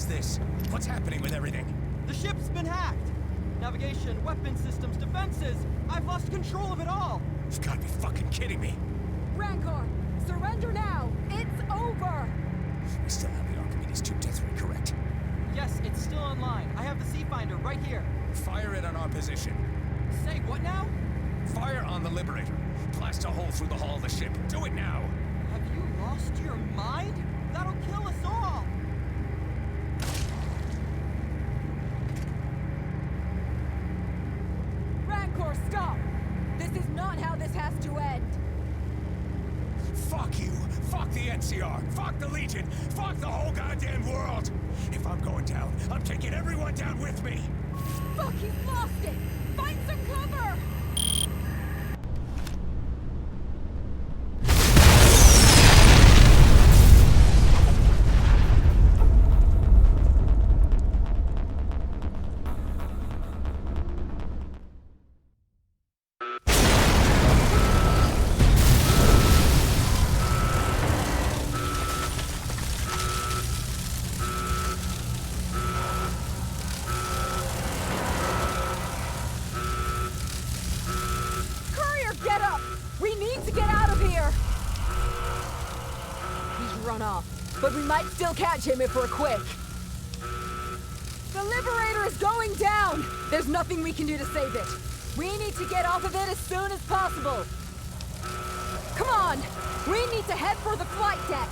is this? What's happening with everything? The ship's been hacked. Navigation, weapon systems, defenses. I've lost control of it all. You've got to be fucking kidding me. Rancor, surrender now. It's over. We still have the Archimedes 2 death ray, correct? Yes, it's still online. I have the Seafinder right here. Fire it on our position. Say what now? Fire on the Liberator. Blast a hole through the hull of the ship. Do it now. Have you lost your mind? That'll kill us all. Rancor, stop. This is not how this has to end. Fuck you! Fuck the NCR! Fuck the Legion! Fuck the whole goddamn world! If I'm going down, I'm taking everyone down with me! Fuck, he's lost it! Find some cover! But we might still catch him if we're quick. The Liberator is going down! There's nothing we can do to save it. We need to get off of it as soon as possible. Come on! We need to head for the flight deck!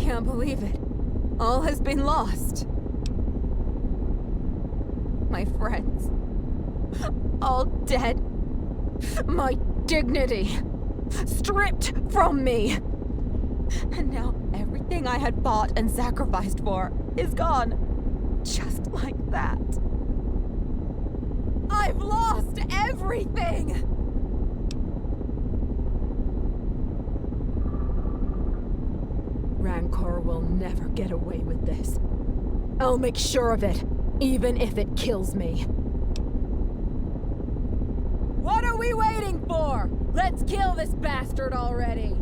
can't believe it. All has been lost. My friends. All dead. My dignity. Stripped from me. And now everything I had fought and sacrificed for is gone. Just like that. I've lost everything! Rancor will never get away with this. I'll make sure of it, even if it kills me. What are we waiting for? Let's kill this bastard already!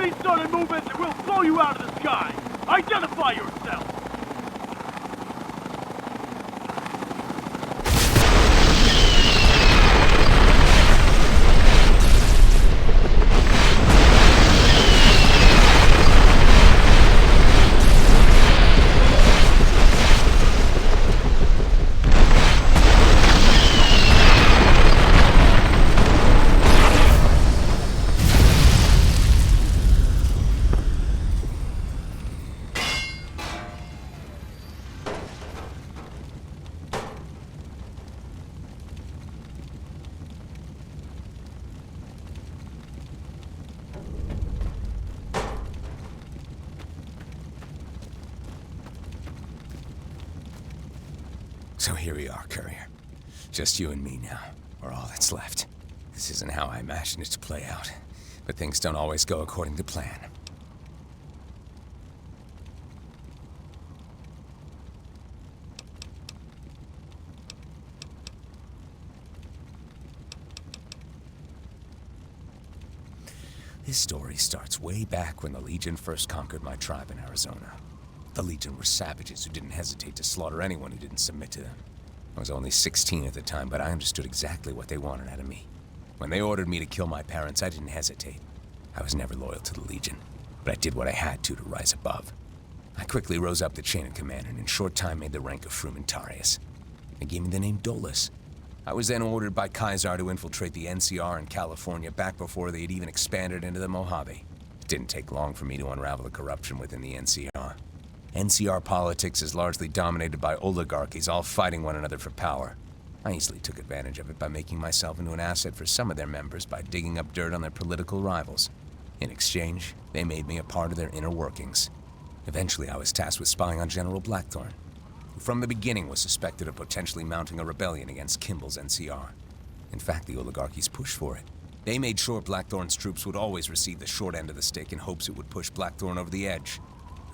any sudden movements and we'll blow you out of the sky! Identify yourself! So here we are, Courier. Just you and me now, or all that's left. This isn't how I imagined it to play out, but things don't always go according to plan. This story starts way back when the Legion first conquered my tribe in Arizona. The Legion were savages who didn't hesitate to slaughter anyone who didn't submit to them. I was only 16 at the time, but I understood exactly what they wanted out of me. When they ordered me to kill my parents, I didn't hesitate. I was never loyal to the Legion, but I did what I had to rise above. I quickly rose up the chain of command and in short time made the rank of Frumentarius. They gave me the name Dolus. I was then ordered by Caesar to infiltrate the NCR in California back before they had even expanded into the Mojave. It didn't take long for me to unravel the corruption within the NCR. NCR politics is largely dominated by oligarchies, all fighting one another for power. I easily took advantage of it by making myself into an asset for some of their members by digging up dirt on their political rivals. In exchange, they made me a part of their inner workings. Eventually, I was tasked with spying on General Blackthorne, who from the beginning was suspected of potentially mounting a rebellion against Kimball's NCR. In fact, the oligarchies pushed for it. They made sure Blackthorne's troops would always receive the short end of the stick in hopes it would push Blackthorne over the edge.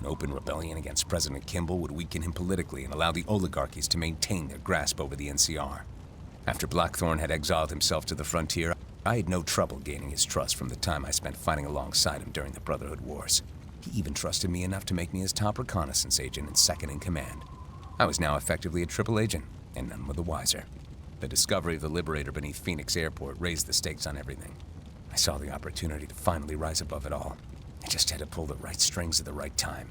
An open rebellion against President Kimball would weaken him politically and allow the oligarchies to maintain their grasp over the NCR. After Blackthorne had exiled himself to the frontier, I had no trouble gaining his trust from the time I spent fighting alongside him during the Brotherhood Wars. He even trusted me enough to make me his top reconnaissance agent and second in command. I was now effectively a triple agent, and none were the wiser. The discovery of the Liberator beneath Phoenix Airport raised the stakes on everything. I saw the opportunity to finally rise above it all. I just had to pull the right strings at the right time.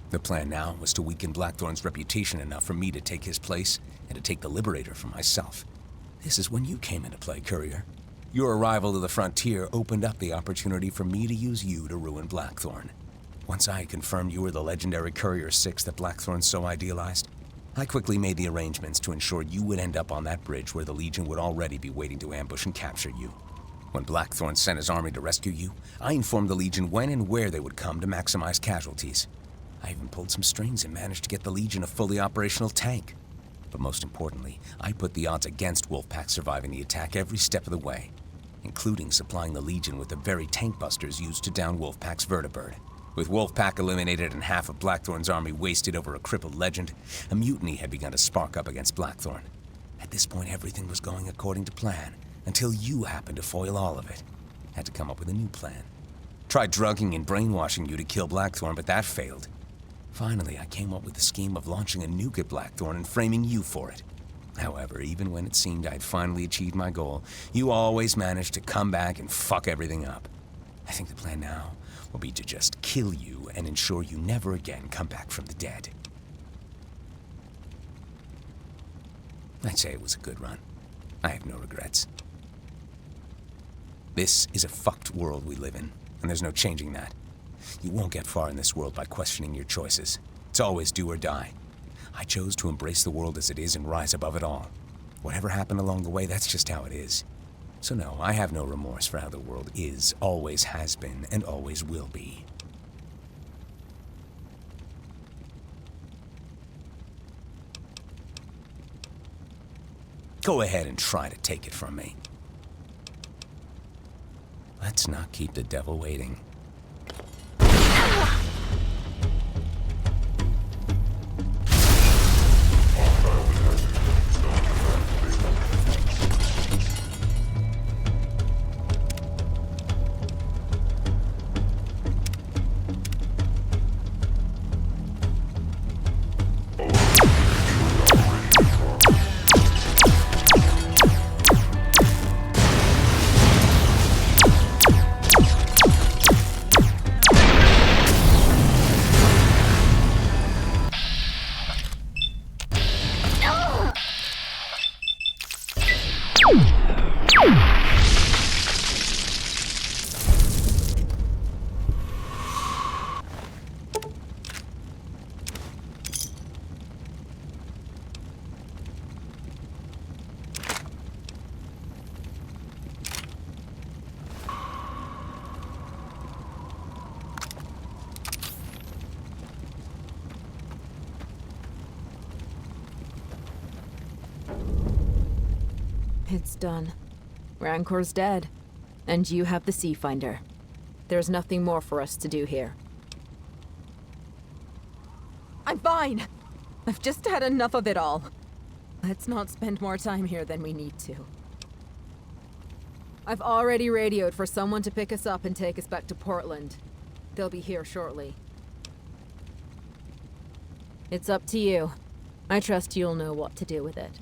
The plan now was to weaken Blackthorne's reputation enough for me to take his place and to take the Liberator for myself. This is when you came into play, Courier. Your arrival to the frontier opened up the opportunity for me to use you to ruin Blackthorne. Once I confirmed you were the legendary Courier 6 that Blackthorne so idealized, I quickly made the arrangements to ensure you would end up on that bridge where the Legion would already be waiting to ambush and capture you. When Blackthorne sent his army to rescue you, I informed the Legion when and where they would come to maximize casualties. I even pulled some strings and managed to get the Legion a fully operational tank. But most importantly, I put the odds against Wolfpack surviving the attack every step of the way, including supplying the Legion with the very tank busters used to down Wolfpack's Vertibird. With Wolfpack eliminated and half of Blackthorne's army wasted over a crippled legend, a mutiny had begun to spark up against Blackthorne. At this point, everything was going according to plan, until you happened to foil all of it. Had to come up with a new plan. Tried drugging and brainwashing you to kill Blackthorne, but that failed. Finally, I came up with the scheme of launching a nuke at Blackthorne and framing you for it. However, even when it seemed I'd finally achieved my goal, you always managed to come back and fuck everything up. I think the plan now will be to just kill you and ensure you never again come back from the dead. I'd say it was a good run. I have no regrets. This is a fucked world we live in, and there's no changing that. You won't get far in this world by questioning your choices. It's always do or die. I chose to embrace the world as it is and rise above it all. Whatever happened along the way, that's just how it is. So no, I have no remorse for how the world is, always has been, and always will be. Go ahead and try to take it from me. Let's not keep the devil waiting. It's done. Rancor's dead. And you have the Seafinder. There's nothing more for us to do here. I'm fine! I've just had enough of it all. Let's not spend more time here than we need to. I've already radioed for someone to pick us up and take us back to Portland. They'll be here shortly. It's up to you. I trust you'll know what to do with it.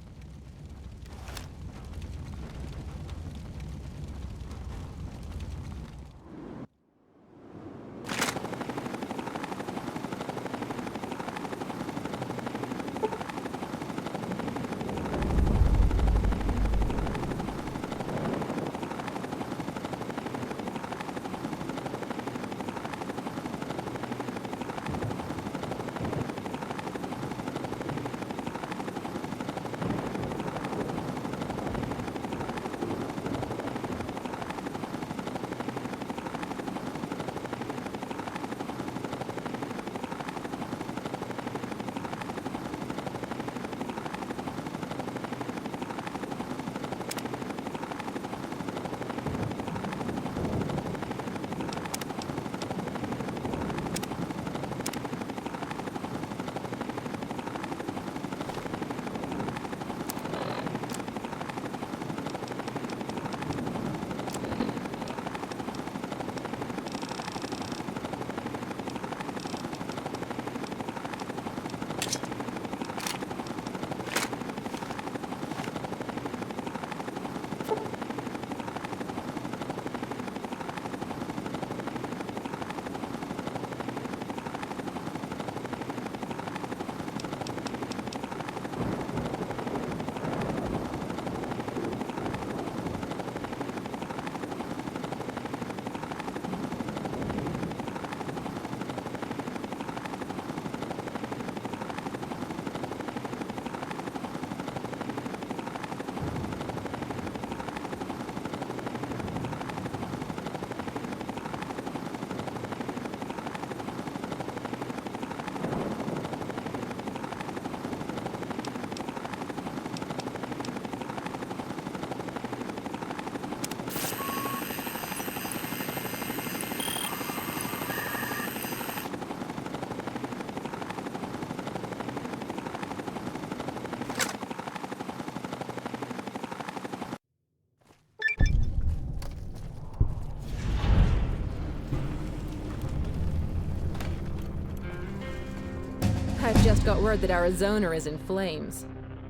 I've just got word that Arizona is in flames.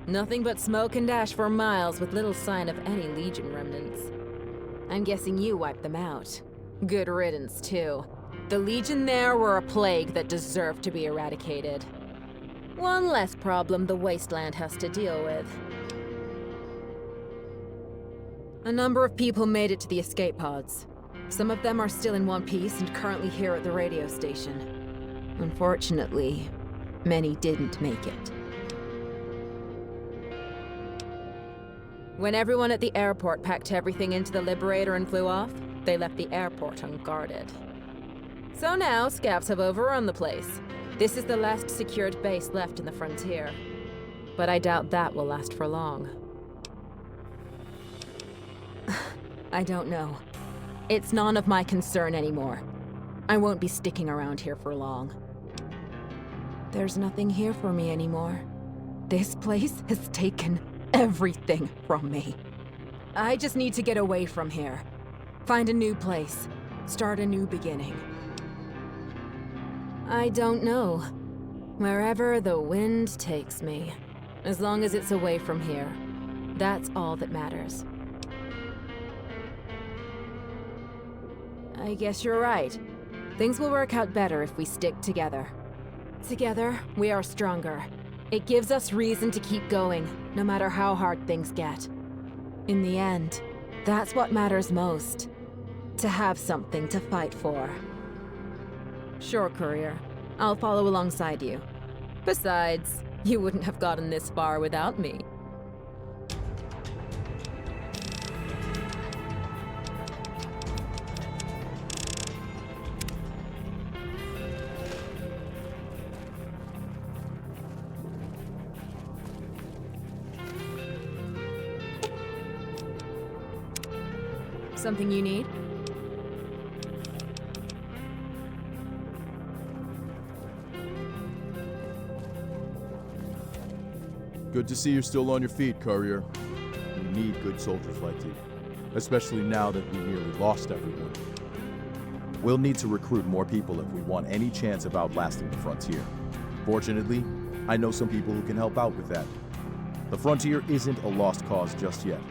Nothing but smoke and ash for miles with little sign of any Legion remnants. I'm guessing you wiped them out. Good riddance, too. The Legion there were a plague that deserved to be eradicated. One less problem the Wasteland has to deal with. A number of people made it to the escape pods. Some of them are still in one piece and currently here at the radio station. Unfortunately, many didn't make it. When everyone at the airport packed everything into the Liberator and flew off, they left the airport unguarded. So now, scavs have overrun the place. This is the last secured base left in the frontier. But I doubt that will last for long. I don't know. It's none of my concern anymore. I won't be sticking around here for long. There's nothing here for me anymore. This place has taken everything from me. I just need to get away from here. Find a new place. Start a new beginning. I don't know. Wherever the wind takes me. As long as it's away from here. That's all that matters. I guess you're right. Things will work out better if we stick together. Together, we are stronger. It gives us reason to keep going, no matter how hard things get. In the end, that's what matters most. To have something to fight for. Sure, Courier. I'll follow alongside you. Besides, you wouldn't have gotten this far without me. Something you need? Good to see you're still on your feet, Courier. We need good soldiers like you, especially now that we nearly lost everyone. We'll need to recruit more people if we want any chance of outlasting the frontier. Fortunately, I know some people who can help out with that. The frontier isn't a lost cause just yet.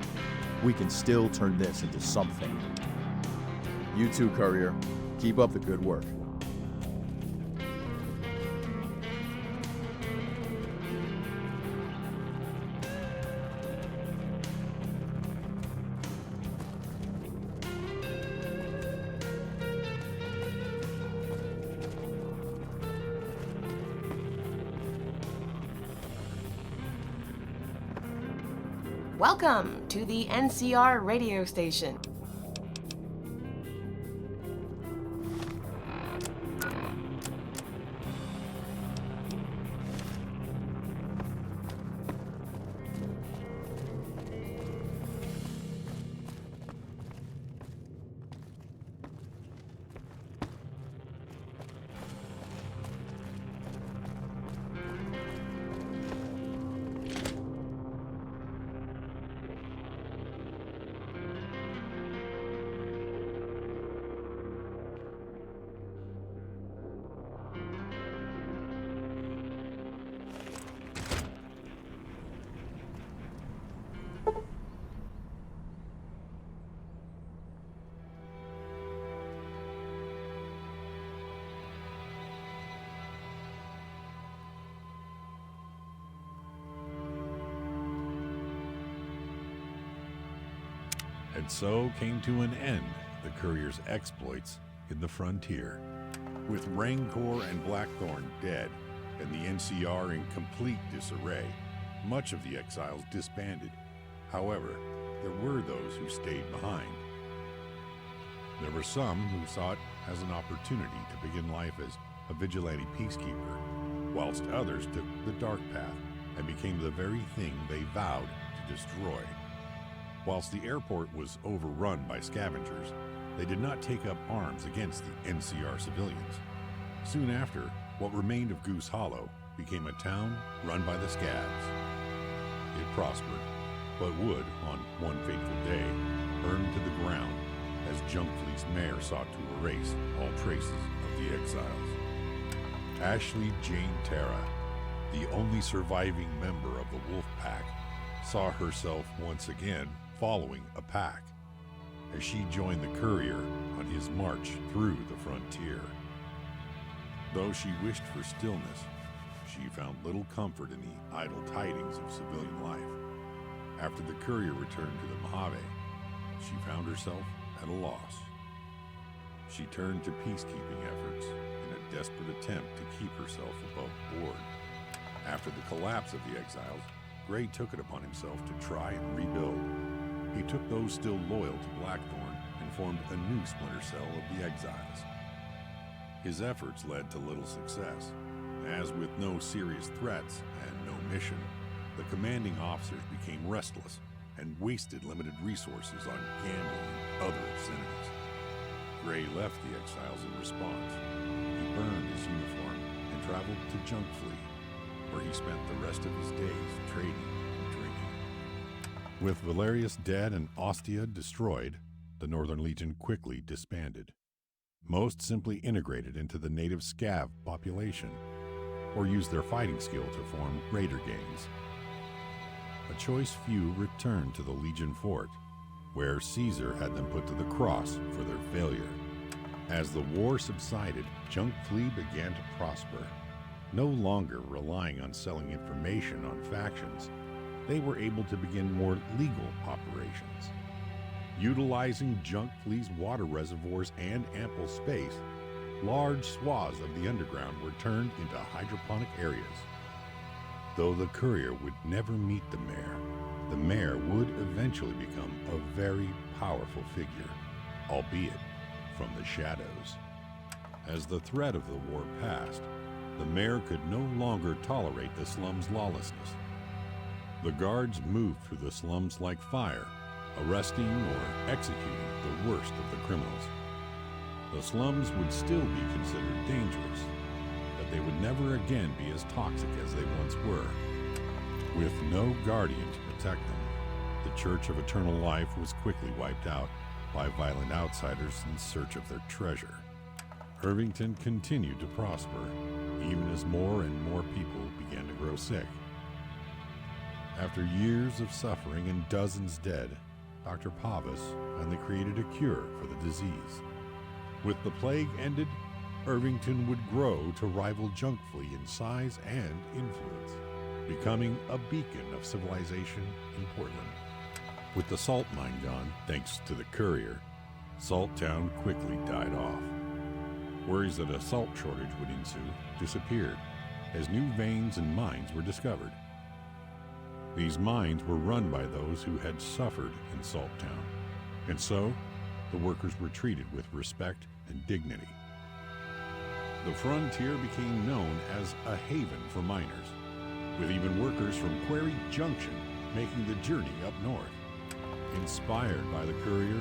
We can still turn this into something. You too, Courier. Keep up the good work. Welcome to the NCR radio station. And so came to an end the Courier's exploits in the frontier. With Rancor and Blackthorn dead, and the NCR in complete disarray, much of the exiles disbanded. However, there were those who stayed behind. There were some who saw it as an opportunity to begin life as a vigilante peacekeeper, whilst others took the dark path and became the very thing they vowed to destroy. Whilst the airport was overrun by scavengers, they did not take up arms against the NCR civilians. Soon after, what remained of Goose Hollow became a town run by the scabs. It prospered, but would, on one fateful day, burn to the ground as Junkfleet's mayor sought to erase all traces of the exiles. Ashley Jane Tara, the only surviving member of the Wolf Pack, saw herself once again following a pack as she joined the Courier on his march through the frontier. Though she wished for stillness, she found little comfort in the idle tidings of civilian life. After the Courier returned to the Mojave, she found herself at a loss. She turned to peacekeeping efforts in a desperate attempt to keep herself above board. After the collapse of the exiles, Gray took it upon himself to try and rebuild. He took those still loyal to Blackthorn and formed a new splinter cell of the exiles. His efforts led to little success, as with no serious threats and no mission, the commanding officers became restless and wasted limited resources on gambling and other obscenities. Gray left the exiles in response. He burned his uniform and traveled to Junkfleet, where he spent the rest of his days trading and drinking. With Valerius dead and Ostia destroyed, the Northern Legion quickly disbanded. Most simply integrated into the native Scav population, or used their fighting skill to form raider gangs. A choice few returned to the Legion fort, where Caesar had them put to the cross for their failure. As the war subsided, Junkfleet began to prosper. No longer relying on selling information on factions, they were able to begin more legal operations. Utilizing Junkfleet's water reservoirs and ample space, large swaths of the underground were turned into hydroponic areas. Though the Courier would never meet the mayor would eventually become a very powerful figure, albeit from the shadows. As the threat of the war passed, the mayor could no longer tolerate the slums' lawlessness. The guards moved through the slums like fire, arresting or executing the worst of the criminals. The slums would still be considered dangerous, but they would never again be as toxic as they once were. With no guardian to protect them, the Church of Eternal Life was quickly wiped out by violent outsiders in search of their treasure. Irvington continued to prosper, even as more and more people began to grow sick. After years of suffering and dozens dead, Dr. Pavas finally created a cure for the disease. With the plague ended, Irvington would grow to rival Junk Flea in size and influence, becoming a beacon of civilization in Portland. With the salt mine gone, thanks to the Courier, Salt Town quickly died off. Worries that a salt shortage would ensue disappeared as new veins and mines were discovered. These mines were run by those who had suffered in Salt Town, and so the workers were treated with respect and dignity. The frontier became known as a haven for miners, with even workers from Quarry Junction making the journey up north. Inspired by the Courier,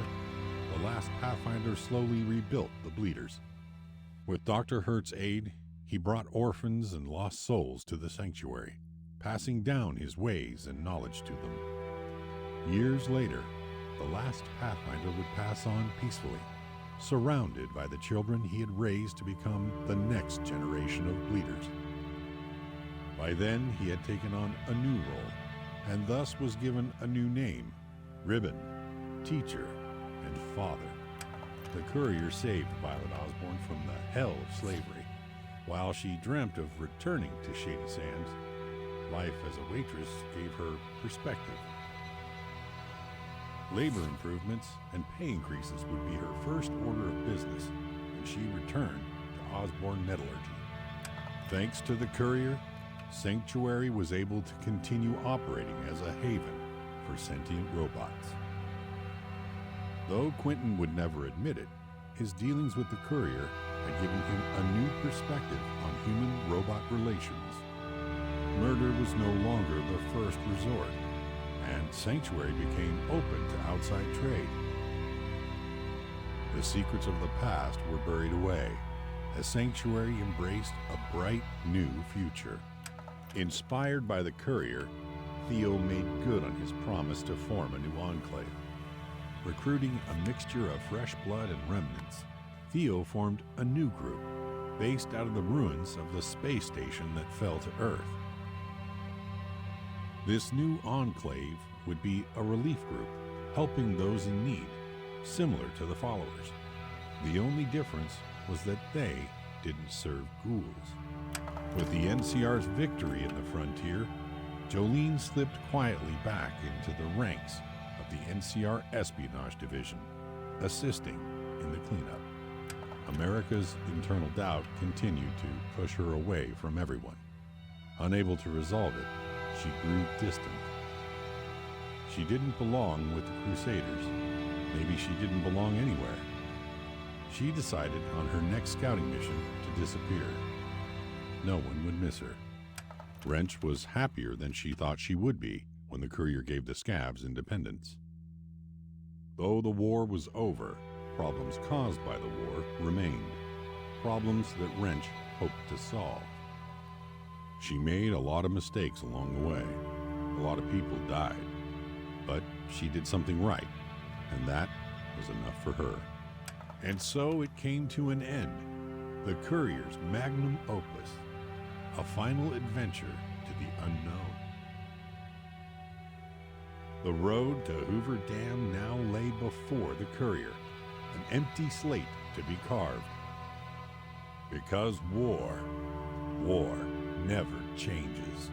the last Pathfinder slowly rebuilt the Bleeders. With Dr. Hurt's aid, he brought orphans and lost souls to the sanctuary, passing down his ways and knowledge to them. Years later, the last Pathfinder would pass on peacefully, surrounded by the children he had raised to become the next generation of Bleeders. By then, he had taken on a new role, and thus was given a new name: Ribbon, Teacher, and Father. The Courier saved Violet Osborne from the hell of slavery. While she dreamt of returning to Shady Sands, life as a waitress gave her perspective. Labor improvements and pay increases would be her first order of business when she returned to Osborne Metallurgy. Thanks to the Courier, Sanctuary was able to continue operating as a haven for sentient robots. Though Quentin would never admit it, his dealings with the Courier had given him a new perspective on human-robot relations. Murder was no longer the first resort, and Sanctuary became open to outside trade. The secrets of the past were buried away as Sanctuary embraced a bright new future. Inspired by the Courier, Theo made good on his promise to form a new enclave. Recruiting a mixture of fresh blood and remnants, Theo formed a new group based out of the ruins of the space station that fell to Earth. This new enclave would be a relief group, helping those in need, similar to the followers. The only difference was that they didn't serve ghouls. With the NCR's victory in the frontier, Jolene slipped quietly back into the ranks of the NCR Espionage Division, assisting in the cleanup. America's internal doubt continued to push her away from everyone. Unable to resolve it, she grew distant. She didn't belong with the Crusaders. Maybe she didn't belong anywhere. She decided on her next scouting mission to disappear. No one would miss her. Wrench was happier than she thought she would be when the Courier gave the Scabs independence. Though the war was over, problems caused by the war remained. Problems that Wrench hoped to solve. She made a lot of mistakes along the way. A lot of people died. But she did something right, and that was enough for her. And so it came to an end. The Courier's magnum opus, a final adventure to the unknown. The road to Hoover Dam now lay before the Courier, an empty slate to be carved. Because war never changes.